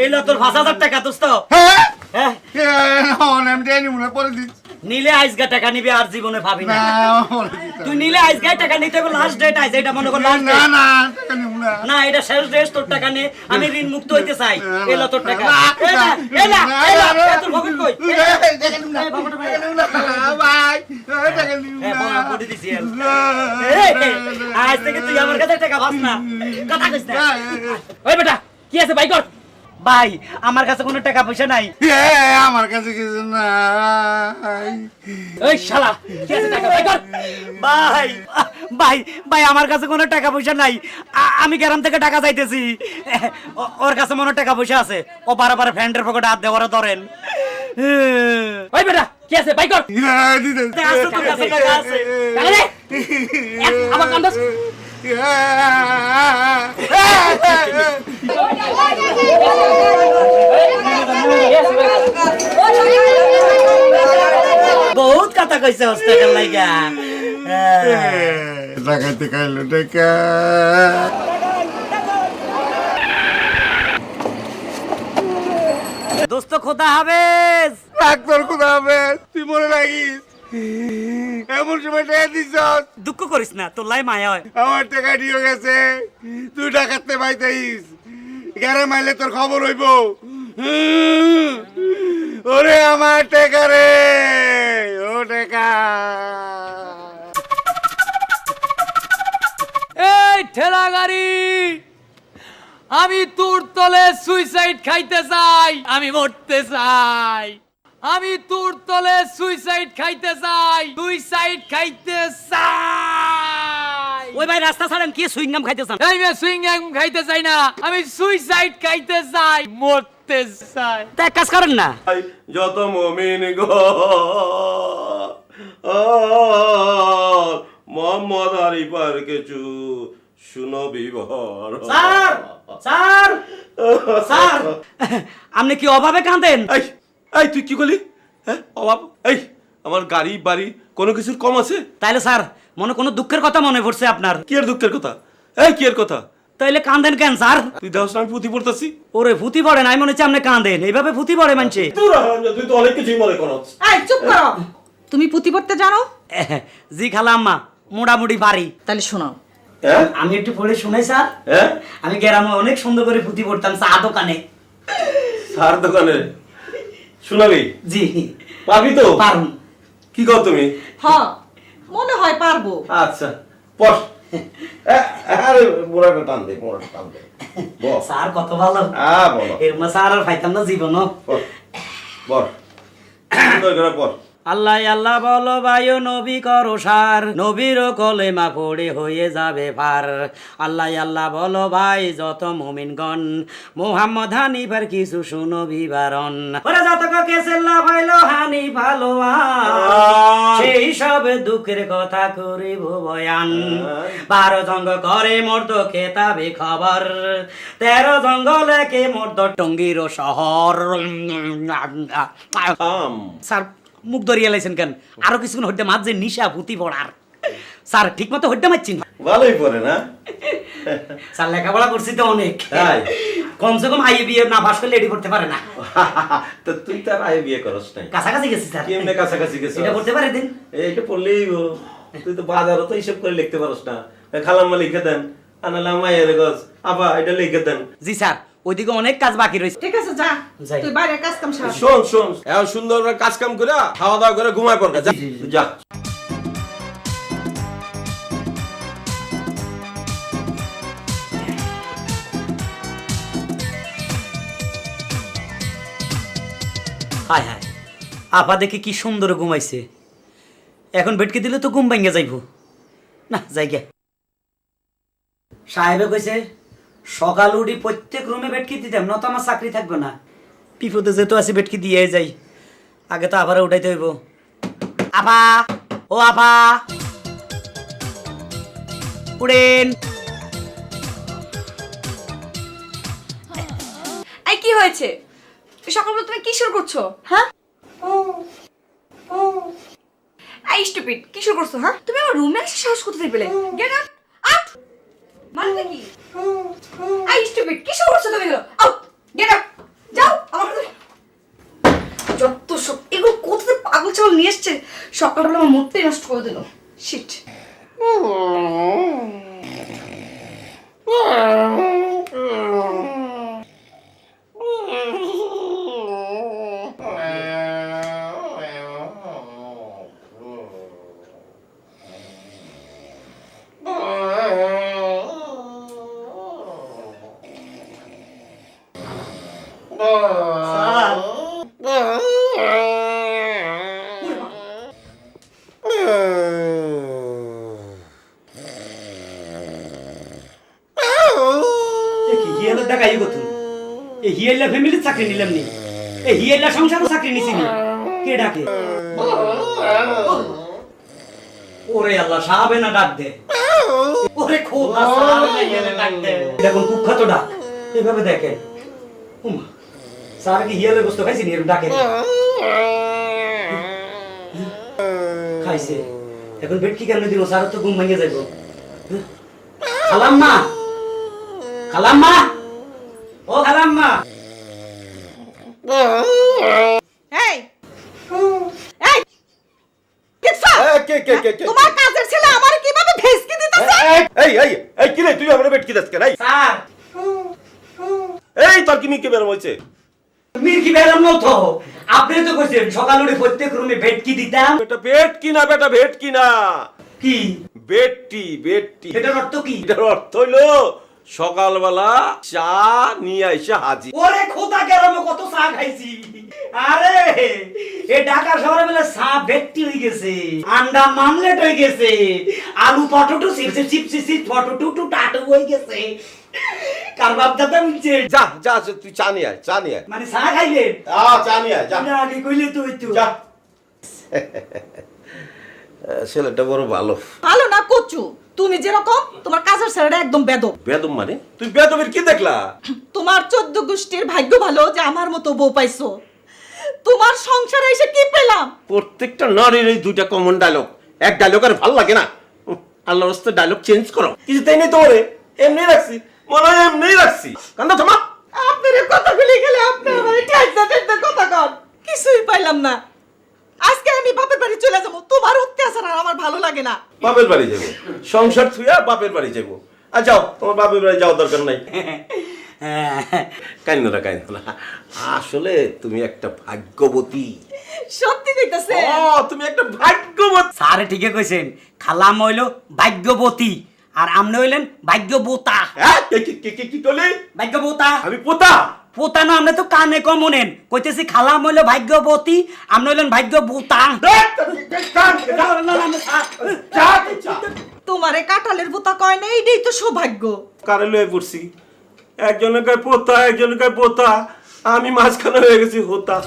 S4: এই লো তোর ৫,০০০ টাকা দোস্ত
S1: হ্যাঁ আমি দেয়নি মনে পরে দিচ্ছি
S4: নিলে আইসগা টাকা নিবি আর জীবনে পাবি না। তুই নিলে আইসগা টাকা নিতে হবে, লাস্ট ডেট আইস, এটা মনে কর লাস্ট
S1: না
S4: ডেট।
S1: না টাকা নিব না।
S4: না এটা শেষ ডেট, তোর টাকা নে, আমি ঋণ মুক্ত হইতে চাই। এলো তোর টাকা,
S1: না,
S4: এলা এলা
S1: না,
S4: এলা,
S1: না,
S4: তোর ভগত কই?
S1: টাকা নিব না। ভাই টাকা নিব
S4: হ্যাঁ,
S1: না।
S4: বল, বলে দিছি এল। আজ থেকে তুই আমার কাছে টাকা পাস না, কথা কইস না। ওই বেটা কি আছে ভাই কর। ভাই আমার কাছে কোনো টাকা পয়সা নাই।
S1: আমার কাছে কিছু নাই।
S4: ওই শালা কি আছে টাকা ভাই কর। ভাই ভাই ভাই আমার কাছে কোনো টাকা পয়সা নাই, আমি গ্রাম থেকে টাকা চাইতেছি। ওর কাছে মনে হয় টাকা পয়সা আছে, ও বারবার ফ্রেন্ডের পকেটে হাত দেওয়ার ধরেন। ওই বেটা কি আছে ভাই কর। আছে তোর কাছে টাকা আছে, টাকা দে। আমার কান্দাস বহুত কথা কইছে হস্তেকার লাইগা।
S1: টাকাতে খাইলো টাকা।
S4: দোস্ত খোদা হাফেজ।
S1: ডাক্তার কোথা হবে? তুই মনে লাগিস এমন সময় টাকা দিস।
S4: দুঃখ করিস না, তোর লাই মায়া হয়।
S1: আমার টাকা নিয়ে গেছে, তুই ডাকাতে পাইতাইস। 11 মাইলে তোর খবর হইব। ওরে আমার টাকা রে, ও টাকা।
S14: এই ঠেলা গাড়ি, আমি তোর তলে সুইসাইড খাইতে চাই, আমি মরতে চাই। আমি তোর তলে সুইসাইড খাইতে চাই, সুইসাইড খাইতে চাই।
S4: ওই ভাই রাস্তা ছাড়েন, কি সুইংগাম খাইতেছেন?
S14: এই মে সুইংগাম খাইতে চাই না, আমি সুইসাইড খাইতে চাই, মরতে চাই।
S4: তা এক কাজ করেন না,
S10: যত মমিন গো মোহাম্মদ আরিফার কিছু শুনো বিবর।
S4: স্যার স্যার স্যার, আপনি কি অভাবে কাঁদেন?
S10: এই এই তুই কি করলি? হ্যাঁ অভাব? এই আমার গাড়ি বাড়ি কোনো কিছুর কম আছে?
S4: তাইলে স্যার মনে কোনো দুঃখের কথা মনে পড়ছে আপনার?
S10: কি এর দুঃখের কথা? এই কি এর কথা?
S4: তাইলে কাঁদেন কেন স্যার?
S10: তুই দেখছ না আমি পুঁথি পড়তেছি?
S4: ওরে ভূতি পড়ে নাই, মনে হচ্ছে আপনি কাঁদেন। এইভাবে ভূতি পড়ে মানছে?
S10: তুই তো অনেক কিছুই মনে করছ।
S11: এই চুপ করো, তুমি পুঁতি পড়তে জানো?
S4: জি খালা আম্মা, মোটামুটি পারি।
S11: তাহলে শোনাও।
S4: আমি একটু পড়ে শুনাই স্যার।
S10: হ্যাঁ
S4: আমি গ্রামে অনেক সুন্দর করে পুঁতি পড়তাম চা দোকানে।
S10: সার দোকানে শুনাবি?
S4: জি
S10: পারবি তো?
S4: পারুন।
S10: কি কর তুমি?
S11: হ্যাঁ মনে হয় পারবো।
S10: আচ্ছা পড়। আরে মোড়াটা টান দে, মোড়াটা টান দে। বল
S4: স্যার কত ভালো।
S10: বলো।
S4: এরকম স্যার আর পাইতাম না জীবনও।
S10: বল সুন্দর করে পড়।
S4: আল্লাহ আল্লাহ বলো বায়ু নবী করো সার, নবীর কলেমা পড়ে হয়ে যাবে পার। আল্লাহ আল্লাহ বলো ভাই যত মুমিনগণ, মোহাম্মদ হানিফার কিছু শুনো বিবরণ। ওরা যত কেসেল্লা ভাইলো হানি ভালো সেই সব দুঃখের কথা করিব বয়ান। 12 জঙ্গ করে মর্দ খেতাবে খবর, 13 জঙ্গলে কে মর্দ টঙ্গির শহর। স্যার মুখ ধরিয়ে লাইছেন কেন? আরো কিছুক্ষণ হইতে মাঝে নিশা ভূতি পড়ার। স্যার ঠিক মতো হইতে মারছেন?
S10: ভালোই পড়ে না
S4: স্যার লেখাপড়া করছি তো অনেক,
S10: তাই
S4: কমসে কম আইএ বিএ না পাস করলে এডি পড়তে পারে না।
S10: তো তুই তার আয় বিয়ে করস নাই?
S4: কাছাকাছি গেছি স্যার।
S10: কেমনে কাছাকাছি গেছিস?
S4: এটা করতে পারে দিন।
S10: এইটা পড়লেই গো, তুই তো বাজারও তো হিসাব করে লিখতে পারস না। খালাম্মা লিখে দেন, আনালাম মায়ের গছ আপা এটা লিখে দেন।
S4: জি স্যার, ওইদিকে অনেক কাজ বাকি রয়েছে।
S11: ঠিক আছে যা,
S4: যাই।
S11: তুই বাইরে কাজ কাম সার।
S10: শোন শোন, এখন সুন্দর করে কাজ কাম করে খাওয়া দাওয়া করে ঘুমায় পড়। যা যা।
S4: হায় হায়, আপা দেখি কি সুন্দর ঘুমাইছে। এখন বেটকে দিলে তো ঘুম ভেঙে যাইব না। যাইগে সাহেবে কইছে সকাল উঠি প্রত্যেক রুমে বেটকি দিতাম, না তো আমার চাকরি থাকবে না। বিপদে যেহেতু আছি বেটকি দিয়ে যাই, আগে তো আবার উঠাইতে হইব। আপা ও আপা উড়েন।
S6: এই কি হয়েছে? সকালবেলা তুমি কি শুরু করছো? হ্যাঁ এই স্টুপিড, কি শুরু করছো? হ্যাঁ তুমি আমার রুমে এসে সাহস করতে পেলে? Get out out. মানে কি? এই স্টুপিড, কি শুরু করছো তুমি? আউট, গেট আউট, যাও আমার যত সব এগুলো কোথায় পাগল ছাগল নিয়ে এসছে। আসছে, সকালবেলা আমার মুডটাই নষ্ট করে দিল। শিট।
S4: হিয়ালের দেখা এই কথা এই হিয়ালা ফ্যামিলির চাকরি নিলাম নি, এই হিয়ালা সংসারও চাকরি নিছি নি, কে ডাকে? ওরে আল্লাহ, সাহাবে না ডাক দে, ওরে খোদা সাহাবে না হিয়ালে ডাক দে। দেখুন কুখ্যাত ডাক, এভাবে দেখেন। উমা, স্যার কি হিয়ালের গোস্ত খাইছি নি? এরকম ডাকে খাইছে, এখন বেড কি কেন দিব? স্যার তো ঘুম ভেঙে যাইব। খালাম্মা, খালাম্মা, ও খালাম্মা।
S11: এই এই দেখছো তোমার কাজের ছেলে আমার কিভাবে ভেসকি দিতেছে?
S10: এই কি রে, তুই আমার বেট কি দাস কেন?
S4: স্যার,
S10: এই তোর কি মিকে বের হইছে?
S4: মির কি বেরাম না তো, আপনি তো কইছেন সকাল উঠে প্রত্যেক রুমে বেড কি দিতাম।
S10: বেটা বেট কি না, বেটা বেট কি না,
S4: কি
S10: বেটটি বেটটি।
S4: এটার অর্থ কি?
S10: এটার অর্থ হইলো সকালবেলা চা নিয়ে আইসা হাজির।
S4: ওরে খোদা গেরামে কত চা খাইছি। আরে এ ঢাকা শহরে বেলা চা ভেট্টি হয়ে গেছে, আন্ডা মামলেট হয়ে গেছে, আলু potato chips chips chips potato টাটু হয়ে গেছে। কার বাপ দাদা মিলছে?
S10: যা যা তুই চা নিয়ে আয়, চা নিয়ে আয়।
S4: মানে চা খাইলেন?
S10: চা নিয়ে আয়, যা।
S4: না আগে কইলে তো হইতো।
S10: যা। ছেলেটা বড় ভালো।
S11: ভালো না কচু, তুমি যেরকম তোমার কাজের ছেলেটা একদম বেদব।
S10: বেদম মানে? তুই বেদমের কি দেখলা?
S11: তোমার 14 গোষ্ঠীর ভাগ্য ভালো যে আমার মতো বউ পাইছো। তোমার সংসারে এসে কি পেলাম?
S10: প্রত্যেকটা নারীর এই দুইটা কমন ডায়লগ, এক ডায়লগ আর ভালো লাগে না। আল্লাহর রাস্তে ডায়লগ চেঞ্জ করো। কিছু তাই নেই তোরে, এমনি রাখছি, মনে হয় এমনি রাখছি। কান্দা থামা।
S11: আপনার কথাগুলি গেলে আপনি আমার ঠাইতে কথা কর, কিছুই পাইলাম না। আজকে আমি বাপের বাড়ি চলে যাবো, তোমার অত্যাচার আর আমার ভালো লাগে না।
S10: বাপের বাড়ি যাবো, সংসার থুয়া বাপের বাড়ি যাবো। আর যাও, তোমার বাপের বাড়ি যাওয়ার দরকার নাই। কাইন্দ না, কাইন্দ না। আসলে তুমি একটা ভাগ্যবতী।
S11: সত্যি কইতাছে?
S10: তুমি একটা ভাগ্যবতী।
S4: স্যার ঠিকই কইছেন, খালাম হইলো ভাগ্যবতী আর আমনে হইলেন ভাগ্যবোতা।
S10: কি কইলি?
S4: ভাগ্যবোতা।
S10: আমি পোতা?
S4: পোতা না, আমনে তো কানে কম শুনেন। কইতেছি খালাম হইলো ভাগ্যবতী, আমনে হইলেন ভাগ্যবোতা।
S11: তোমারে কাঁঠালের বোতা কয় না, এইটাই তো সৌভাগ্য।
S10: কারে লয়ে পড়ছি, একজনের কয় পোতা, একজনের কয় পোতা, আমি মাঝখানে হয়ে গেছি হোতা।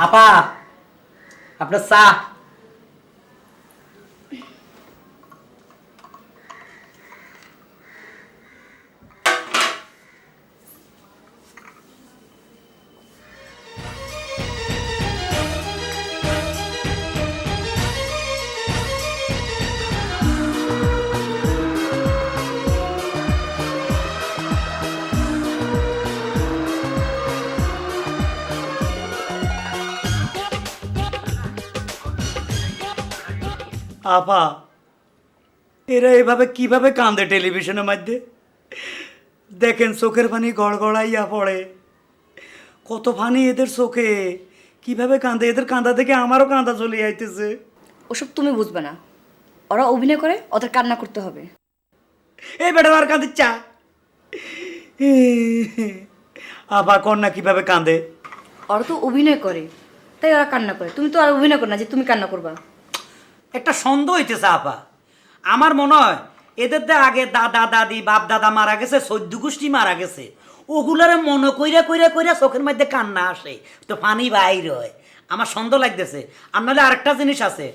S4: আপা, আপনার চা। আপা, এরা এভাবে কিভাবে কান্দে টেলিভিশনের মধ্যে? দেখেন চোখের পানি গড়গড়াইয়া পড়ে, কত পানি এদের চোখে, কিভাবে কান্দে। এদের কান্দা দেখে আমারও কান্দা চলে আইতেছে।
S6: ওসব তুমি বুঝবে না, ওরা অভিনয় করে, ওদের কান্না করতে হবে।
S4: এই বেটা আর কাঁদিচ্ছা। আপা কন্যা কিভাবে কান্দে?
S6: ওরা তো অভিনয় করে, তাই ওরা কান্না করে। তুমি তো আর অভিনয় করো না যে তুমি কান্না করবা।
S4: একটা সন্দেহ হইতেছে আপা, আমার মনে হয় এদের আগে দাদা দাদি বাপ দাদা মারা গেছে, 14 গোষ্ঠী মারা গেছে, ওগুলারে মনে কইরা কইরা কইরা চোখের মধ্যে কান্না আসে, তো পানি বাইর হয়। আমার সন্দেহ লাগতেছে। আর নাহলে আরেকটা জিনিস আছে,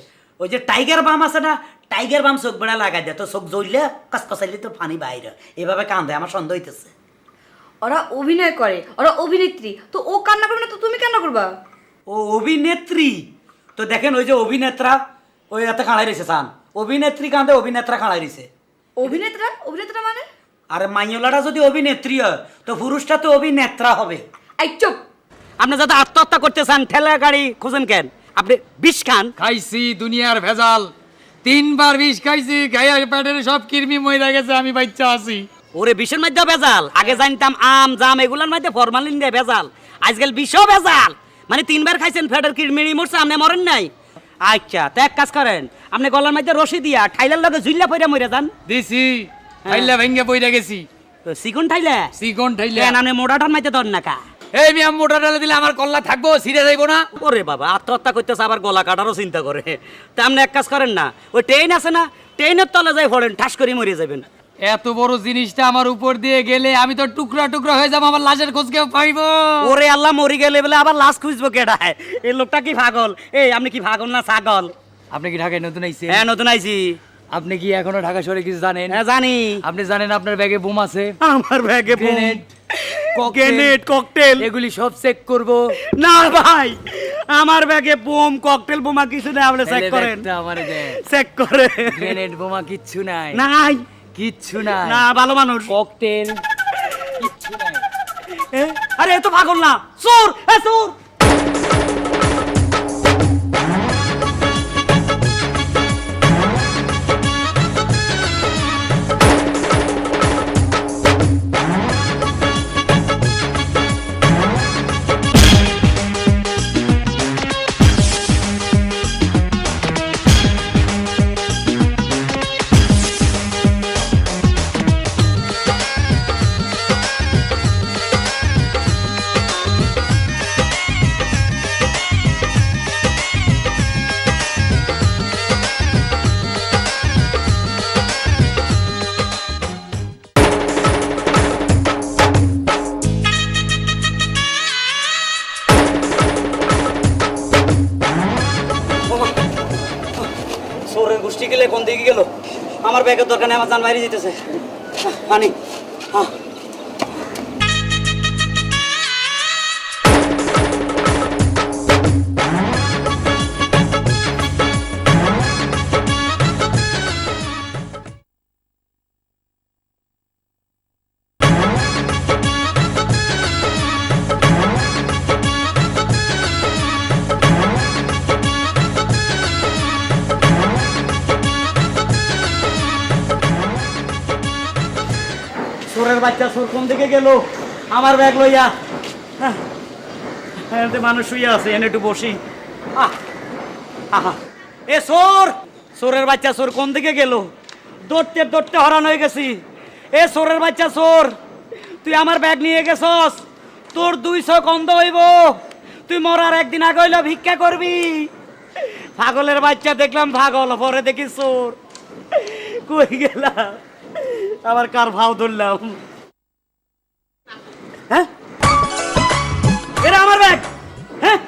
S4: ওই যে টাইগার বাম আছে না, টাইগার বাম চোখ বেড়া লাগাই দেয়, তো চোখ জ্বললে কসকসাইলে তো পানি বাইরে, এভাবে কান্দে, আমার সন্দেহ হইতেছে।
S6: ওরা অভিনয় করে, ওরা অভিনেত্রী, তো ও কান্না করবে না তো তুমি কান্না করবা?
S4: ও অভিনেত্রী তো দেখেন, ওই যে অভিনেত্রা ওই এত খাড়াই রয়েছে চান, অভিনেত্রী কান্দে, অভিনেত্রা খাড়াই রয়েছে।
S6: অভিনেত্রা? অভিনেত্রা মানে?
S4: আরে মাইয়লাটা যদি অভিনেত্রী হয় তো পুরুষটা তো অভিনেত্রা হবে।
S6: এই চুপ!
S4: আপনি যাতে আত্মহত্যা করতে চান ঠেলা গাড়ি খুঁজেন কেন? আপনি বিষ খান।
S14: খাইছি দুনিয়ার ভেজাল, 3 বার বিষ খাইছি, গায়ে পেটের সব কৃমি মইরা গেছে, আমি বাচ্চা আছি।
S4: ওরে বিষের মধ্যে ভেজাল, আগে জানতাম আম জাম এগুলোর মধ্যে ফরমালিন দিয়ে ভেজাল, আজকাল বিষও ভেজাল। মানে 3 বার খাইছেন, ফেটের কিরমিরি মরছে, আপনি মরেন নাই? আচ্ছা, তো এক কাজ করেন, আপনি গলার মধ্যে রশি দিয়া ঠাইলার লগে ঝুল্লা পইরা মরে যান।
S14: দিছি, ঠাইলা ভেঙ্গে পইরা গেছি।
S4: সিগুন ঠাইলা?
S14: সিগন ঠাইলা।
S4: কেন আপনি মোটাটার মধ্যে ধর না কা?
S14: এই মিয়া মোটা ডালে দিলে আমার কল্লা থাকবো, ছিঁড়ে যাইবো না?
S4: ওরে বাবা, আত্মহত্যা করতেছে আবার গলা কাটারও চিন্তা করে। তা আপনি এক কাজ করেন না, ওই ট্রেন আছে না, ট্রেনের তলে যাই পড়েন, ঠাস করে মরে যাবেন।
S14: এত বড় জিনিসটা আমার উপর দিয়ে গেলে আমি তো টুকরা টুকরা হয়ে যাবো, আমার লাশের খোঁজ কেউ পাইবো?
S4: ওরে আল্লাহ, মরি গেলে বলে আবার লাশ খুঁজবো কেডায়? এই লোকটা কি পাগল? এই আপনি কি পাগল না ছাগল?
S14: আপনি কি ঢাকায় নতুন আইছেন?
S4: হ্যাঁ, নতুন আইছি।
S14: আপনি কি এখনো ঢাকা শহরে কিছু জানেন?
S4: হ্যাঁ, জানি।
S14: আপনি জানেন আপনার ব্যাগে বোম আছে?
S4: আমার ব্যাগে
S14: গ্রেনেড,
S4: গ্রেনেড, ককটেল
S14: এগুলি সব চেক করব।
S4: না ভাই, আমার ব্যাগে বোম ককটেল বোমা কিছু নেই, আপনি চেক করেন।
S14: আমারে দেন,
S4: চেক করে।
S14: গ্রেনেড বোমা কিচ্ছু নাই?
S4: নাই,
S14: কিচ্ছু নাই।
S4: না, ভালো মানুষ।
S14: ককটেল কিচ্ছু নাই।
S4: আরে এ তো পাগল না, চোর, এ চোর। চোরের গোষ্ঠী গেলে কোন দিকে গেল? আমার ব্যাগের দরকার নেই, আমার জান বাইরে যেতেছে। পানি। হ্যাঁ, চোরের বাচ্চা চোর কোন দিকে গেল? আমার ব্যাগ লইয়া। মানুষ শুয়ে আছে, এনে একটু বসি। এ চোর, চোরের বাচ্চা চোর কোন দিকে গেল? দৌড়তে দৌড়তে হরান হয়ে গেছি। এ চোরের বাচ্চা চোর, তুই আমার ব্যাগ নিয়ে গেছস, তোর 200 কন্দ হইব। তুই মরার একদিন আগে হইলো ভিক্ষা করবি। পাগলের বাচ্চা দেখলাম পাগল, পরে দেখি চোর। কই গেলাম? আবার কার ভাও ধরলাম? হ্যাঁ, এটা আমার ব্যাগ। হ্যাঁ,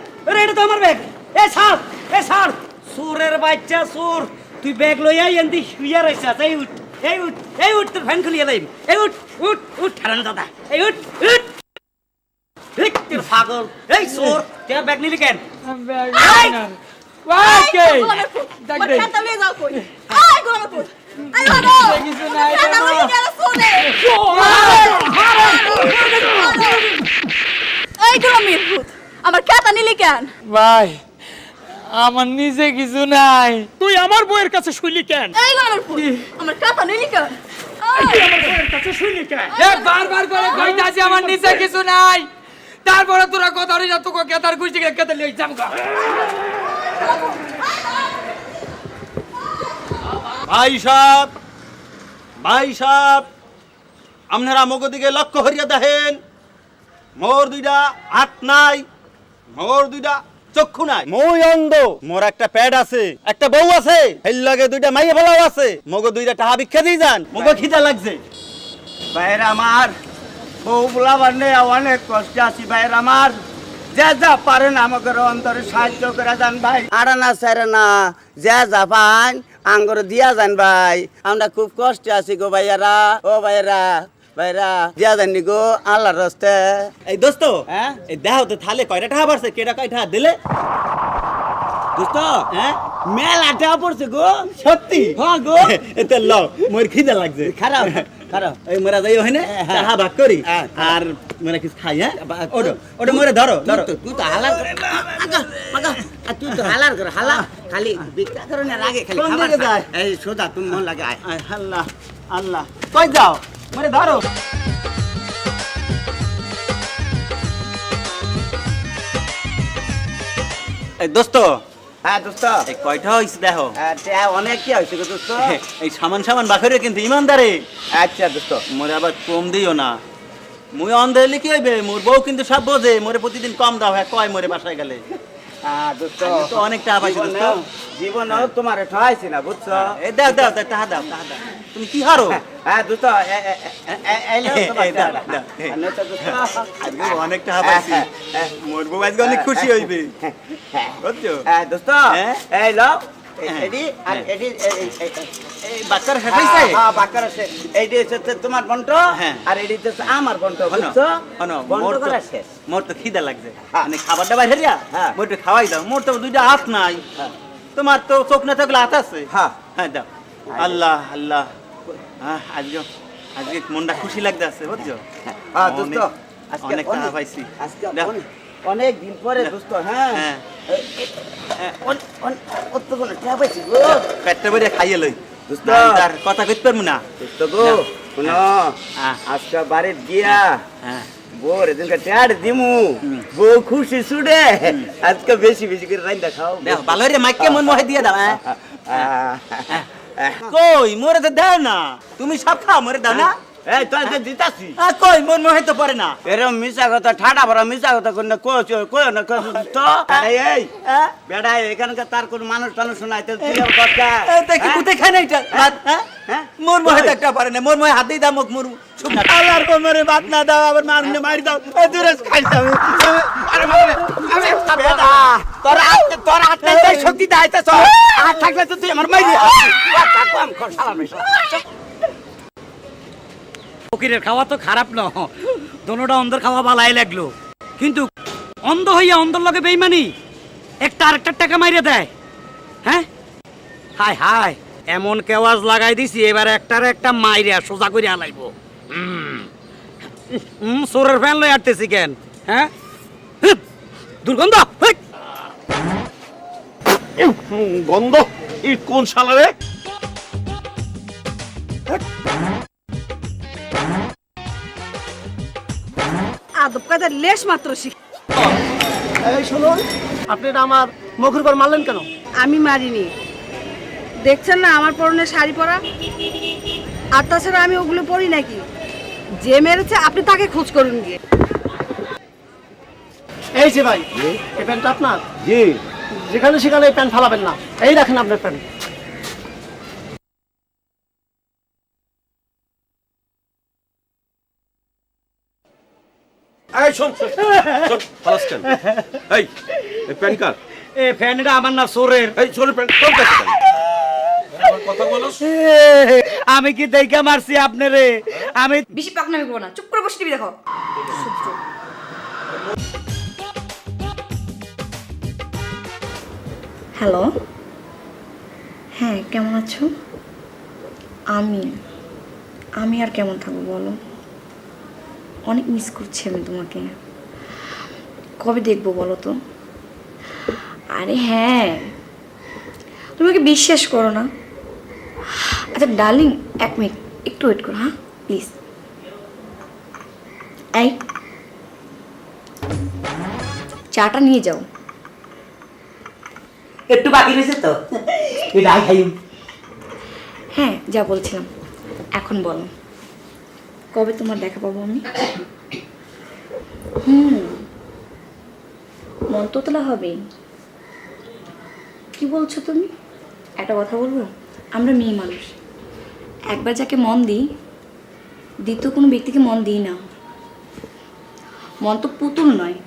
S4: এটা তো আমার ব্যাগ। এ ছাড়, এ ছাড়। চোরের বাচ্চা চোর, তুই ব্যাগ লইয়াই এনদি শুইয়া রইছাস। এই উঠ, এই উঠ, এই উঠ, তোর ফ্যান খুলিয়ে লাইম। এই উঠ, উঠ, উঠ, ঠাড়ানো দাদা। এই উঠ, উঠ। এই তোর পাগল, এই চোর, তুই ব্যাগ নিলি কেন?
S11: আমার খাতা নিলি কেন?
S14: ভাই, আমার নিজে কিছু নাই। তুই আমার বউয়ের কাছে শুইলি কেন?
S11: আমার খাতা নিলি কেন?
S14: বারবার করে কইতাছি আমার নিজে কিছু নাই, তারপরে তোরা কথা হইরা তোকে কেতার গুষ্টি কেতার লই যাম গা।
S7: ভাই সাহেব, ভাই সাহেব, আপনারা মগ দিকে লক্ষ্য হরিয়া দেখেন। মোর 2টা হাত নাই, মোর 2টা চক্ষু নাই, মই অন্ধ। মোর একটা প্যাড আছে, একটা বউ আছে, এর লগে 2টা মাইয়া ফেলাও আছে। মগ 2টা টাকা ভিক্ষা দিয়ে যান, মগ খিদা লাগছে।
S3: ভাইয়ের আমার, বউ বুলা বান্নে অনেক কষ্ট আছি। ভাইয়ের আমার, যে যা পারেন আমাকে অন্তরে সাহায্য করে যান ভাই। আড়ানা সারানা যে যা পান আঙ্গর দিয়া যান ভাই। আমরা খুব কষ্টে আছি গো ভাইয়ারা, ও ভাইয়ারা ভাইরা দিয়া যাননি গো আল্লাহর রাস্তে।
S7: এই দোস্ত
S3: হ্যাঁ
S7: এই দেহ তো থালে কয়টা টাকা বাড়ছে, কেটা কয় টাকা দিলে?
S3: দোস্ত
S7: হ্যাঁ
S3: মেলা টাকা পড়ছে গো।
S7: সত্যি?
S3: হ্যাঁ গো।
S7: এতে ল মোর খিদা লাগছে।
S3: খারাপ খারাপ
S7: এই মোরা যাই হয় না টাকা ভাগ করি আর মোরা কিছু খাই। হ্যাঁ ওটা ওটা মোরে ধরো ধরো।
S3: তুই তো হালার করে তুই তো হালার করে হালা খালি ভিক্ষা করে না লাগে খালি
S7: কোন
S3: খাবার
S7: দিকে
S3: খা।
S7: যায়?
S3: এই সোজা তুমি মন লাগে আয়।
S7: আল্লাহ আল্লাহ কই যাও মোরে ধরো। এই দোস্ত
S3: হ্যাঁ দোস্ত
S7: এই কয়টা হইছে দেখো।
S3: অনেক কি হয়েছে গো দোস্ত।
S7: এই সামান সামান বাখরে কিন্তু ইমানদারে।
S3: আচ্ছা দোস্ত
S7: মোরে আবার কম দিও না। মুই অন্ধ হইলে কি হইবে? মোর বউ কিন্তু সব বোঝে। মোরে প্রতিদিন কম দাও হ্যাঁ কয় মোরে বাসায় গেলে।
S3: দোস্ত
S7: আমি তো অনেক টাকা পাইছি দোস্ত।
S3: জীবনেও তোমার ঠকাইছি না বুঝছো।
S7: এই দাও দাও দাও টাকা দাও টাকা দাও। তুমি কি হারো?
S3: হ্যাঁ দোস্ত এই নাও তোমার
S7: এই দাও,
S3: টাকা।
S7: দাও, এই।
S3: আচ্ছা, দোস্ত।
S7: আজকে অনেক টাকা পাইছি। মোর বউ আজকে অনেক খুশি হইবে বুঝছো?
S3: দোস্ত
S7: হ্যাঁ?
S3: এই নাও
S7: হ্যাঁ,
S3: এডি আর এডি
S7: এই বাচ্চার হেঁটাইছে?
S3: হ্যাঁ বাক্কার আছে। এইটি হচ্ছে তোমার বন্ট
S7: হ্যাঁ।
S3: আর এডি হচ্ছে আমার বন্ট
S7: হনো,
S3: বুঝছো।
S7: হনো,
S3: বন্ট
S7: মোর তো-
S3: করা শেষ।
S7: মোর তো খিদা লাগছে।
S3: হ্যাঁ।
S7: মানে খাবার দাবার হেরিয়া
S3: হ্যাঁ।
S7: মোর একটু খাওয়াই দাও। মোর তো দুইটা হাত নাই।
S3: হ্যাঁ।
S7: তোমার তো চোখ না থাকলে হাত আছে।
S3: হ্যাঁ।
S7: হ্যাঁ দাও। আল্লাহ আল্লাহ আজকে আজকে মনটা খুশি লাগতে আছে বুঝছো।
S3: হ্যাঁ দোস্ত
S7: অনেক-
S3: আজকে
S7: অনেক টাকা পাইছি।
S3: আজকে
S7: দাও।
S3: অনেক দিন পরে দোস্ত। হ্যাঁ
S7: হ্যাঁ।
S3: অত কোনো টাকা পাইছি গো
S7: পেটটা ভরে খাইয়ে লই
S3: দোস্ত।
S7: তার কথা কইতে পারবো না।
S3: দোস্ত গো
S7: দাও।
S3: শুনো
S7: হ্যাঁ।
S3: আজকে বাড়ির গিয়া
S7: হ্যাঁ
S3: বউর এদিনকে ট্যাড দিমু বউ খুশি ছুটে আজকে বেশি বেশি করে রাইন্দা খাও।
S7: দেখো ভালো রে মাইকে মন মহে দিয়ে দাও। কই মোরে তো দাও না। তুমি সব খাও মোরে দাও না।
S3: এই তোর যে দিতাছি
S7: কই মন মহে তো পড়ে না।
S3: এরম মিশা কথা ঠাডা ভরা মিশা কথা কোন কই না তো এই বেড়া এখানকার তার কোন মানুষ টানুষ নাই তো তুই আর কথা
S7: দেখি কুতে খাই না এটা ভাত। হ্যাঁ মোর মহে তো একটা পারে না। মোর মহে হাত দিয়ে দাও মুখ মরু আল্লাহর কোন মরে ভাত না দাও আবার মারনে মারি দাও। দূরে খাইছ আমি। আরে মারে আমি বেটা তোর হাতে যে শক্তি দাইতেছ আর থাকলে তো তুই আমার মাইরি কথা কম কর শালা মেশা।
S4: ফকিরের খাওয়া তো খারাপ ন, দোনোটা অন্ধর খাওয়া ভালাই লাগলো। কিন্তু অন্ধ হইয়া অন্ধর লগে বেইমানি, একটা আরেকটার টাকা মাইরে দেয়। হ্যাঁ হাই হাই, এমন কেওয়াজ লাগাই দিছি এবার একটার একটা মাইরে সোজা করে আলাইবো। সোরের ফ্যান লই আটতেছি কেন? হ্যাঁ দুর্গন্ধ।
S10: গন্ধ এই কোন শালা রে?
S11: আদব কায়দার লেশ মাত্র শিখ।
S14: এই শুনুন, আপনি এটা আমার মুখের উপর মারলেন কেন?
S11: আমি মারিনি, দেখছেন না আমার পরনে শাড়ি পরা। আর তাছাড়া আমি ওগুলো পরি নাকি? যে মেরেছে আপনি তাকে খোঁজ করুন গিয়ে।
S14: এই যে ভাই, এই প্যান্টটা আপনার?
S3: জি
S14: যেখানে সেখানে এই প্যান্ট ফালাবেন না। এই রাখেন আপনার প্যান্ট।
S10: এই শোন শোন শোন ফালাস কেন? এই এই প্যান কার্ড
S4: এ ফ্যানটা আমার না সোরের।
S10: এই ছোট প্যান কোন কাছে কেন? আমার কথা বলছ?
S4: আমি কি দেখা মারছি আপনারে? আমি
S6: বেশি পাকনামি করবো না, চুপ করে বসে টিভি দেখো। হ্যালো, হ্যাঁ কেমন আছো? আমি আর কেমন থাকবো বলো? অনেক মিস করছি আমি তোমাকে। কবে দেখবো বলো তো? আরে হ্যাঁ, তুমি ওকে বিশ্বাস করো না। আচ্ছা ডার্লিং, 1 মিনিট একটু ওয়েট করো, হ্যাঁ প্লিজ। এই চাটা নিয়ে যাও।
S4: একটু বাকি রয়েছে তো, এটা খাই।
S6: হ্যাঁ যা বলছিলাম, এখন বলো কবে তোমার দেখা পাবো আমি? মন তো তোলা হবে। কি বলছো তুমি? একটা কথা বলবো, আমরা মেয়ে মানুষ, একবার যাকে মন দিই দ্বিতীয় কোনো ব্যক্তিকে মন দিই না। মন তো পুতুল নয়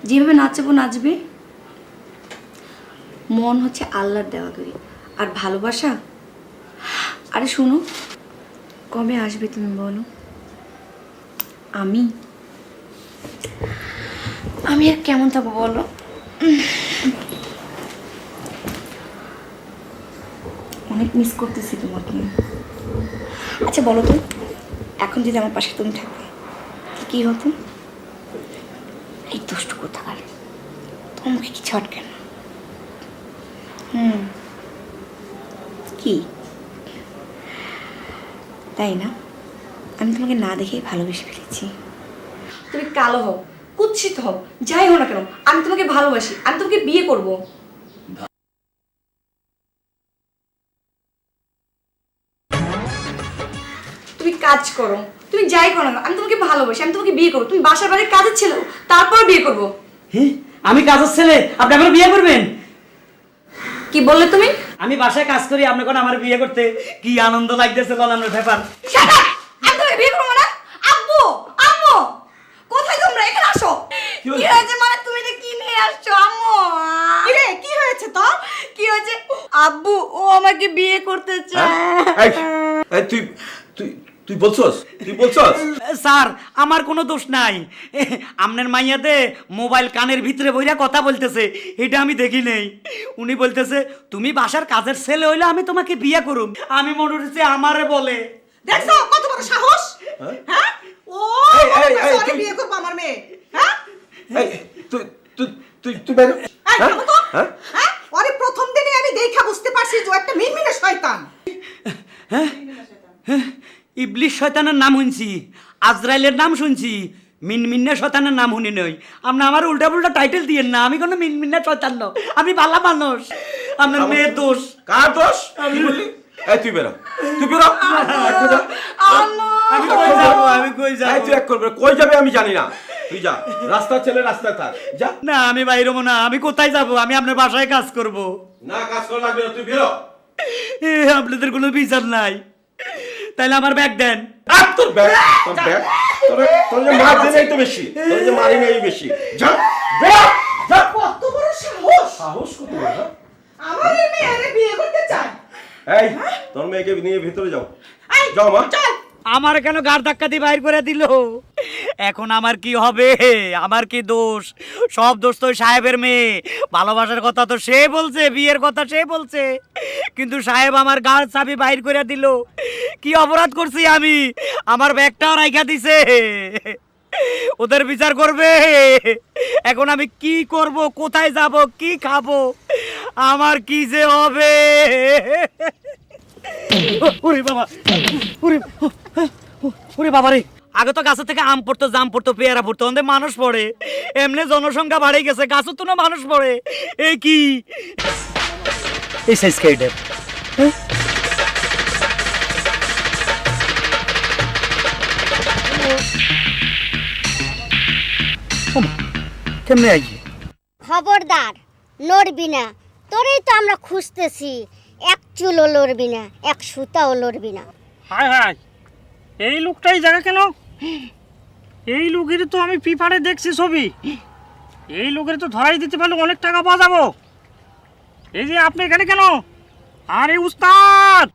S6: যেভাবে নাচাবো নাচবে। মন হচ্ছে আল্লাহর দেওয়া তৈরি, আর ভালোবাসা, আরে শোনো, কবে আসবে তুমি বলো? আমি আর কেমন থাকবো বলো? অনেক মিস করতেছি তোমাকে। আচ্ছা বলো তো, এখন যদি আমার পাশে তুমি থাকবে কি হতো? এই দুষ্টু কোথাকার, তোমাকে কিছু আটকে না। কি তাই না? আমি তোমাকে না দেখেই ভালোবেসে ফেলেছি। তুমি কালো হও, কুৎসিত হও, যাই হও না কেন, আমি তোমাকে ভালোবাসি, আমি তোমাকে বিয়ে করব। তুমি কাজ করো, তুমি যাই করো না, আমি তোমাকে ভালোবাসি, আমি তোমাকে বিয়ে করবো। তুমি বাসার বাড়ির কাজের ছিল, তারপর বিয়ে করব।
S4: হ্যাঁ, আমি কাজের ছেলে, আপনি আমার বিয়ে করবেন?
S6: কি বললে তুমি?
S4: আমি বাসায় কাজ করি, আপনি কোন আমার বিয়ে করতে কি আনন্দ লাগতেছে বল আমার ব্যাপার।
S6: আমি তোমাকে বিয়ে করবো না। আব্বু, আম্মু, কোথায় তোমরা? এখানে আসো। কি হয়েছে? মানে তুমি এটা কি নিয়ে আসছো আম্মু? কি রে, কি হয়েছে তোর? কি হয়েছে? আব্বু, ও আমাকে বিয়ে করতে চায়।
S10: তুই তুই তুই বলছস?
S4: স্যার, আমার কোনো দোষ নাই। আপনার মাইয়াতে মোবাইল কানের ভিতরে বইরা কথা বলতেছে, এটা আমি দেখি নেই। উনি বলতেছে তুমি বাসার কাজের ছেলে হইলে আমি তোমাকে বিয়ে করুম। আমি মনে হচ্ছে আমারে বলে।
S11: দেখছো কত বড় সাহস? হ্যাঁ, ও আমাকে বিয়ে করবে আমার মেয়ে। হ্যাঁ,
S10: তুই তুই তুই তুই বের হ।
S11: এই থামো তো। হ্যাঁ, ওরে প্রথম দিনে আমি দেখা বুঝতে পারছি যে ও একটা মিনমিনে শয়তান।
S4: ইবলিশ শয়তানের নাম শুনছি, আজরাইলের নাম শুনছি, মিনমিন্না শয়তানের নাম শুনি নই। আপনি আমার উল্টা পুল্টা টাইটেল দিয়েন না, আমি কোনো মিনমিন্না শয়তান না, আমি ভালো মানুষ। আপনার মেয়ের দোষ।
S10: কার দোষ? কি বললি? তুই বেরো, তুই বেরো।
S4: আমি কই যাবো? আমি কই যাবো?
S10: তুই এক করবে, কই যাবে আমি জানি না। তুই যা, রাস্তার ছেলে রাস্তায় থাক, যা।
S4: না, আমি বাইরে হবো না। আমি কোথায় যাব? আমি আপনার বাসায় কাজ করব।
S10: না, কাজ করা লাগবে না, তুই বেরো।
S4: আপনাদের কোনো বিচার নাই, তাইলে আমার ব্যাগ দেন।
S10: তোর ব্যাগ, তোর ব্যাগ, তোর যে মার দেনেই তো বেশি, তোর যে মারি নেই বেশি। যা, বেরো, যা।
S11: কত বড় সাহস!
S10: সাহস কত বড়?
S11: আমার এই মেয়ে বিয়ে করতে চায়।
S10: এই, তোর মেয়েকে নিয়ে ভিতরে যাও। যাও মা।
S4: আমার কেন গাড় ধাক্কা দিয়ে বাইর করে দিল? এখন আমার কি হবে? আমার কি দোষ? সব দোষ তো সাহেবের মেয়ে। ভালোবাসার কথা তো সে বলছে, বিয়ের কথা সে বলছে, কিন্তু সাহেব আমার গাড় চাবি বাইর করে দিল। কি অপরাধ করছি আমি? আমার ব্যাগটাও রাইখা দিছে। ওদের বিচার করবে। এখন আমি কি করব? কোথায় যাব? কি খাবো? আমার কি যে হবে? ওরে বাবা, ওরে বাবা রে! আগে তো গাছের থেকে আম পড়তো, জাম পড়তো, পেয়ারা পড়তো, আমাদের মানুষ পড়ে। এমনি জনসংখ্যা বাড়ে গেছে, গাছের তো না মানুষ পড়ে। এই কি এই সাইজ কেডে? কেমনে আই?
S12: খবরদার, নড়বি না। তোরেই তো আমরা খুঁজতেছি। এক চুলও লড়বি না, এক সুতাও লড়বি না।
S5: হায় হায়, এই লোকটাই জায়গা কেন? এই লোকের তো আমি পেপারে দেখছি ছবি। এই লোকের তো ধরাই দিতে পারলে অনেক টাকা পাওয়া যাবো। এই যে আপনি এখানে কেন? আরে উস্তাদ!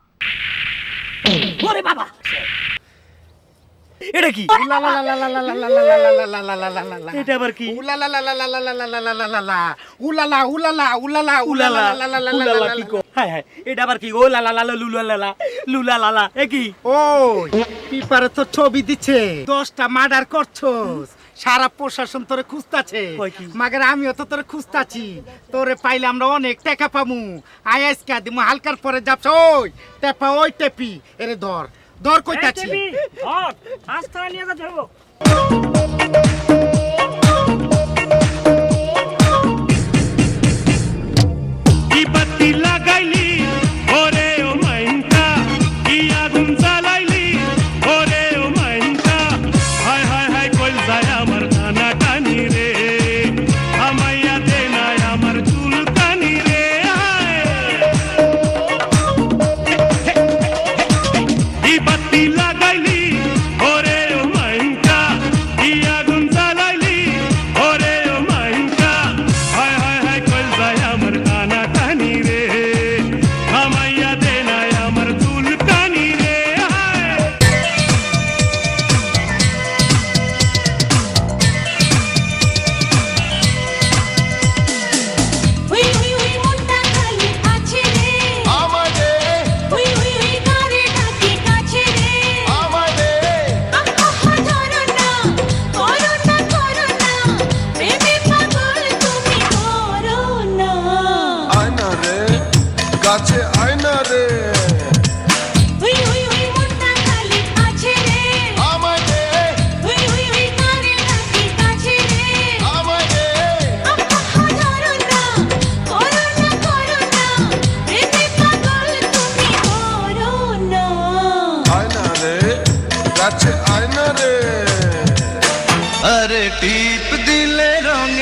S4: ওরে বাবা, এটা কি? এটা আবার কি? এটা আবার কি? ও লা লা লা লা লুলা লা লা লুলা লা লা, এ কি?
S2: ওই পেপারে তো ছবি দিচ্ছে, 10টা মার্ডার করছস, সারা প্রশাসন তোরে খুঁজতাছে। মাগের আমিও তো তোরে খুঁজতাছি। তোরে পাইলে আমরা অনেক টাকা পামু। আয় আজকে দিমু, হালকার পরে যাবছ। ওই টেপা, ওই টেপি, এরে ধর ধর কইতাছি।
S5: আস্তে নিয়ে যেতে হবে।
S9: লাগাইলি ওরে ও মাইনকা, কি আগুন জ্বালাইলি ওরে ও মাইনকা। হায় হায় হায় কই যায় আমার টানা টানি রে, আমাইয়া দে নাই আমার চুল কানি রে। কি বাতি লাগাইলি ওরে ও মাইনকা, কি আগুন জ্বালাইলি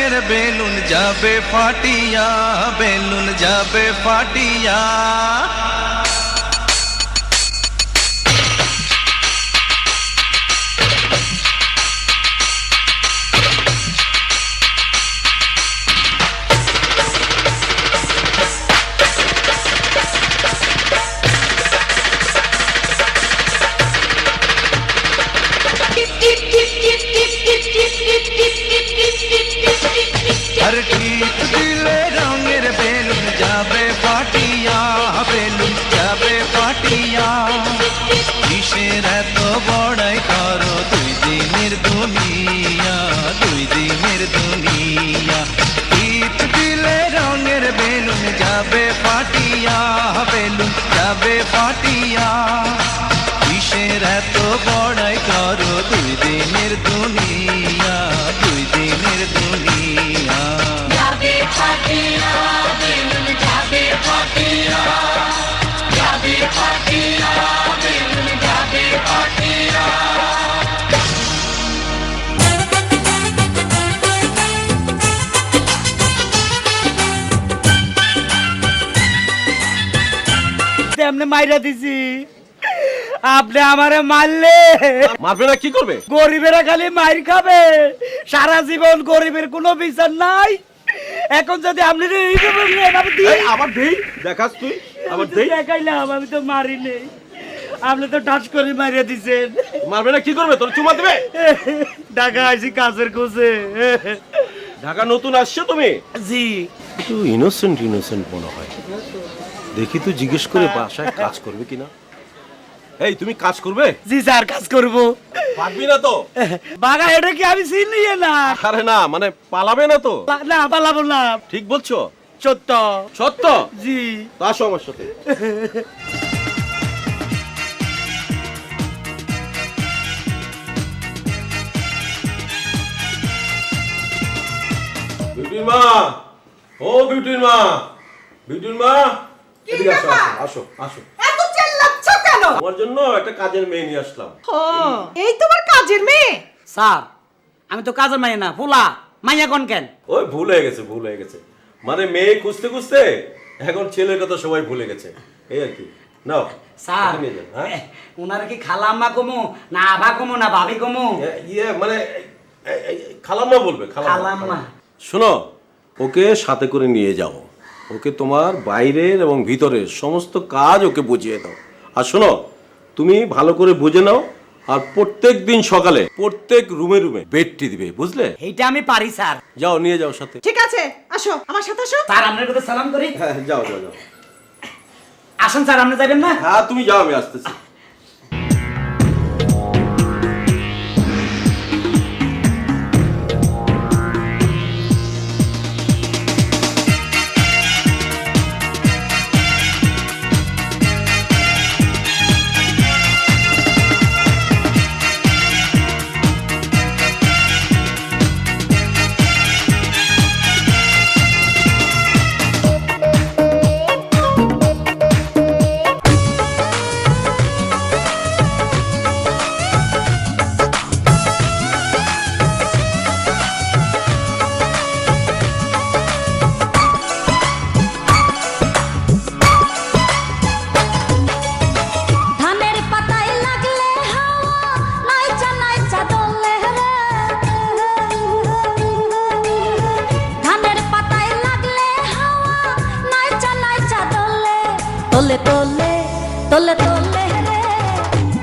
S9: রঙের বেলুন যাবে ফাটিয়া, বেলুন যাবে ফাটিয়া। हर टीप दिले रंगेर बेलुन जाबे फाटिया, बेलुन जाबे फाटिया। किसेर एत बड़ाई करो दुई दिनेर दुनिया, दुई दिनेर दुनिया। टीप दिले रंगेर बेलुन जाबे फाटिया, बेलुन जाबे फाटिया। किसेर एत बड़ाई करो दुई दिनेर दुनिया, दुई दिनेर दुनिया। जाबे फाटिया, बेलुन जाबे फाटिया, जाबे फाटिया, बेलुन जाबे फाटिया।
S4: এমনি মাইরা দিছি, আপনি আমারে মারলে
S10: মারবে না কি করবে?
S4: গরিবেরা খালি মাইর খাবে, সারা জীবন গরিবের কোনো বিচার নাই। এখন যদি আপনি
S10: আবার দেই দেখাস তুই, আবার দেই
S4: দেখাইলাম, আমি তো মারি নেই, আপনি তো টাচ করে মারিয়া দিছেন।
S10: মারবে না কি করবে? তোর চুমা দেবে?
S4: ঢাকা আইছি কাজের কোসে।
S10: ঢাকা নতুন আসছো তুমি?
S4: জি।
S10: একটু ইনোসেন্ট ইনোসেন্ট মনে হয়। দেখি তুই জিজ্ঞেস করে বাসায় কাজ করবে কিনা। এই তুমি কাজ করবে?
S4: জি স্যার, কাজ করব।
S10: পারবি না তো?
S4: বাগা এটা কি আমি চিনি না?
S10: আরে না, মানে পালাবে না তো?
S4: না, পালাবো না।
S10: ঠিক বলছো?
S4: সত্য।
S10: সত্য?
S4: জি।
S10: তো আসো আমার সাথে। বিউটির মা, ও বিউটির মা, বিউটির মা, এদিকে আসো, আসো, আসো।
S11: এত চেল্লাচ্ছ কেন?
S10: তোমার জন্য একটা কাজের মেয়ে নিয়ে আসলাম।
S11: এই তোমার কাজের মেয়ে?
S4: স্যার, আমি তো কাজের মাইয়া না, ফুলা মাইয়া কোন কেন?
S10: ওই ভুল হয়ে গেছে, ভুল হয়ে গেছে। মানে মেয়ে খুঁজতে খুঁজতে এখন ছেলের কথা সবাই ভুলে গেছে, এই আর কি। নাও
S4: স্যার,
S10: নিয়ে যান। হ্যাঁ,
S4: ওনার কি খালাম্মা কমু না আভা কমু না ভাবি কমু?
S10: ইয়ে মানে খালাম্মা বলবে,
S4: খালাম্মা।
S10: শোনো, ওকে সাথে করে নিয়ে যাও, ওকে তোমার বাইরের এবং ভিতরের সমস্ত কাজ ওকে বুঝিয়ে দাও। আর শোনো, তুমি ভালো করে বুঝে নাও, আর প্রত্যেক দিন সকালে প্রত্যেক রুমে রুমে বেডটি দিবে, বুঝলে?
S4: এইটা আমি পারি স্যার।
S10: যাও, নিয়ে যাও সাথে।
S11: ঠিক আছে, আসো আমার সাথে আসো।
S4: স্যার, আপনার কথা সালাম করি।
S10: হ্যাঁ, যাও যাও যাও।
S4: আসুন স্যার, আপনি যাবেন না?
S10: হ্যাঁ, তুমি যাও, আমি আসতেছি।
S8: তোলে তোলে তোলে তোলে রে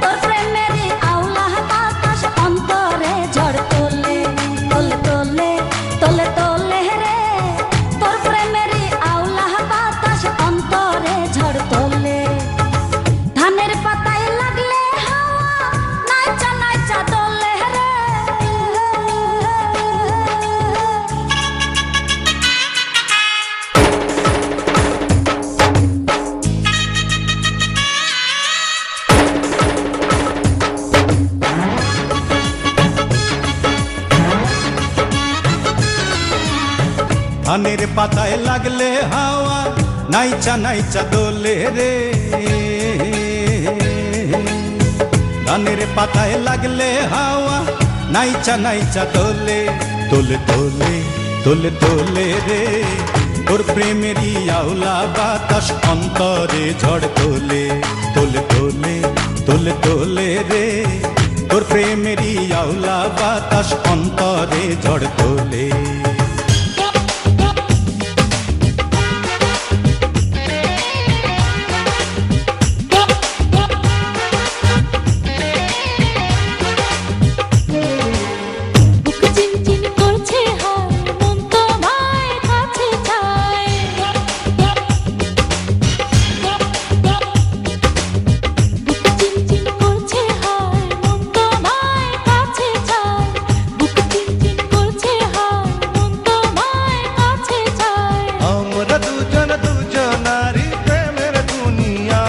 S8: তোর প্রেমেরই আওলা বাতাস অন্তরে ঝড় তোলে তোলে তোলে তোলে তোলে রে তোর প্রেমেরই আওলা বাতাস অন্তরে ঝড় তোলে ধানের পাতায় লাগলে হাওয়া নাচা নাচা দোলে রে
S9: ধানের পাতায় লাগলে হাওয়া নাইচা নাইচা দোলে রে ধানের পাতায় লাগলে হাওয়া নাইচা নাইচা দোলে তোলে তোলে তোলে তোলে রে তোর প্রেমেরই আওলা বাতাস অন্তরে ঝড় তোলে তোলে তোলে তোলে তোলে রে তোর প্রেমেরই আওলা বাতাস অন্তরে ঝড় তোলে
S8: বুক চিনচিন করছে হায় মন তোমায় কাছে চায় বুক চিনচিন করছে হায় মন তোমায় কাছে চায় বুক চিনচিন করছে হায় মন তোমায় কাছে চায়
S13: আমরা দুজন দুজনারি প্রেমের দুনিয়া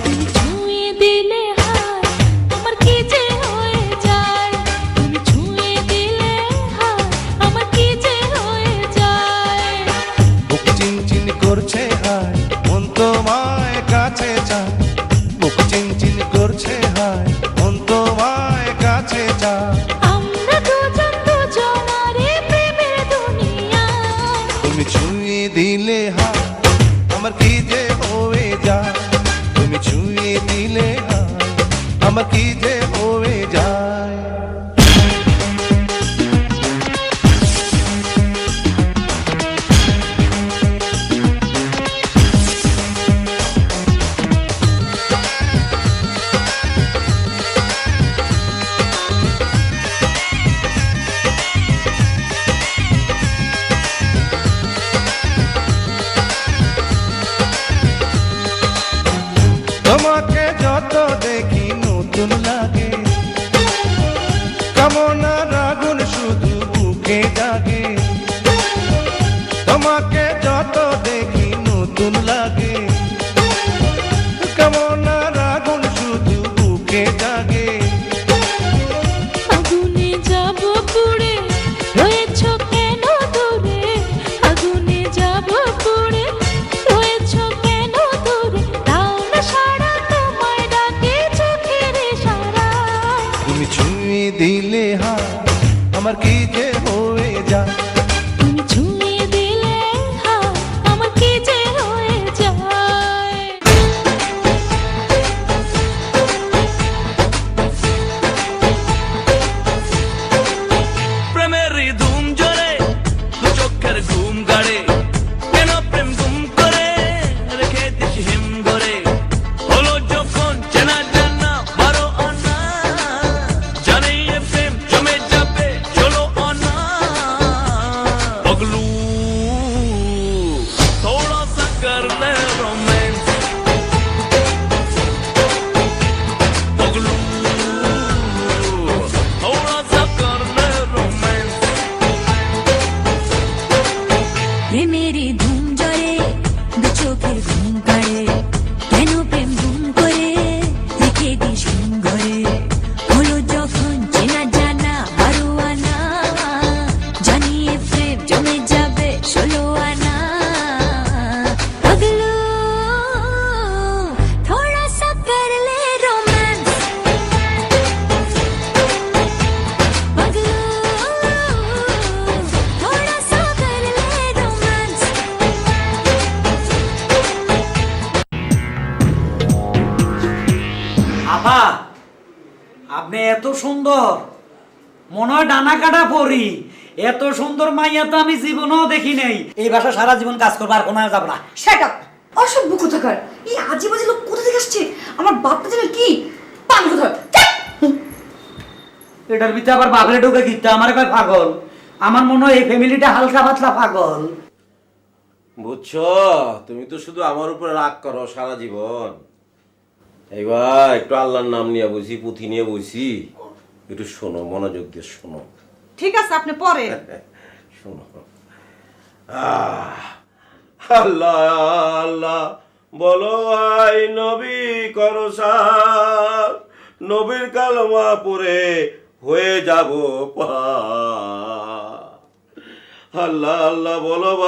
S8: তুমি ছুঁয়ে দিলে হায় আমার কি যে হয়ে যায় তুমি ছুঁয়ে দিলে হায় আমার কি যে হয়ে যায়
S13: বুক চিনচিন করছে হায় মন তোমায় কাছে চায় বুক চিনচিন করছে হায় মন তোমায় কাছে চায়
S8: আমরা দুজন দুজনারে প্রেমের দুনিয়া
S13: তুমি ছুঁয়ে দিলে হায় আমার কি যে হয়ে যায় তুমি ছুঁয়ে দিলে হায় আমার কি যে হয়ে যায় তোমাকে যত দেখি নতুন লাগে কামনার আগুন শুধু বুকে জাগে তোমাকে যত দেখি নতুন লাগে কামনার আগুন শুধু বুকে জাগে
S8: আগুনে যাব পুড়ে রয়েছ কেন দূরে আগুনে যাব পুড়ে রয়েছ কেন দূরে দাও না সারা তোমায় ডাকে চোখের ইশারায়
S13: তুমি ছুঁয়ে দিলে হায় আমার কি যে হয়ে যায়
S8: তুমি ছুঁয়ে দিলে হায় আমার কি যে হয়ে যায়
S14: প্রেমের ধুম জোরে দু চোখের ঘুম গাড়ে কেন প্রেম গুম করে রেখে দিস হিম ঘরে হলো যখন চেনা জানা বারো আনা জানে এ প্রেম জমে যাবে চলো আনা পগলু थोड़ा सा कर ले रोमांस पगलू थोड़ा सा कर ले रोमांस
S8: প্রেমেরই ধুম জরে দু চোখের ঘুম কাড়ে কেন প্রেম গুম করে রেখে দিস হিম ঘরে হলো যখন চেনা জানা বারো আনা জানিয়ে প্রেম জমে যাবে 16 আনা पगलू थोड़ा सा कर ले रोमांस पगलू थोड़ा सा कर ले रोमांस
S4: আপা আপনি এত সুন্দর মনে হয় ডানা কাটা পরি এত সুন্দর মাইয়া তো আমি জীবনেও দেখি নাই এই বাসা সারা জীবন কাজ করবো আর কোনো যাব না
S6: শাট আপ অসভ্য কোথাকার এই আজে বাজে লোক কোথা থেকে আসছে আমার বাপটা যেন কি পান কোথায়
S4: এটার ভিতরে আবার বাপরে ঢুকে গিতে আমার কয় পাগল আমার মনে হয় এই ফ্যামিলিটা হালকা পাতলা পাগল
S10: বুঝছো তুমি তো শুধু আমার উপরে রাগ করো সারা জীবন এইবার একটু আল্লাহর নাম নিয়ে বসি পুঁথি নিয়ে বসি একটু শোনো মনোযোগ দিয়ে শোনো
S11: ঠিক আছে আপনি পরে
S10: শোনো আল্লাহ আল্লাহ বলো আই নবী করো সার নবীর কালমা পড়ে হয়ে যাব পার আল্লাহ আল্লাহ বলো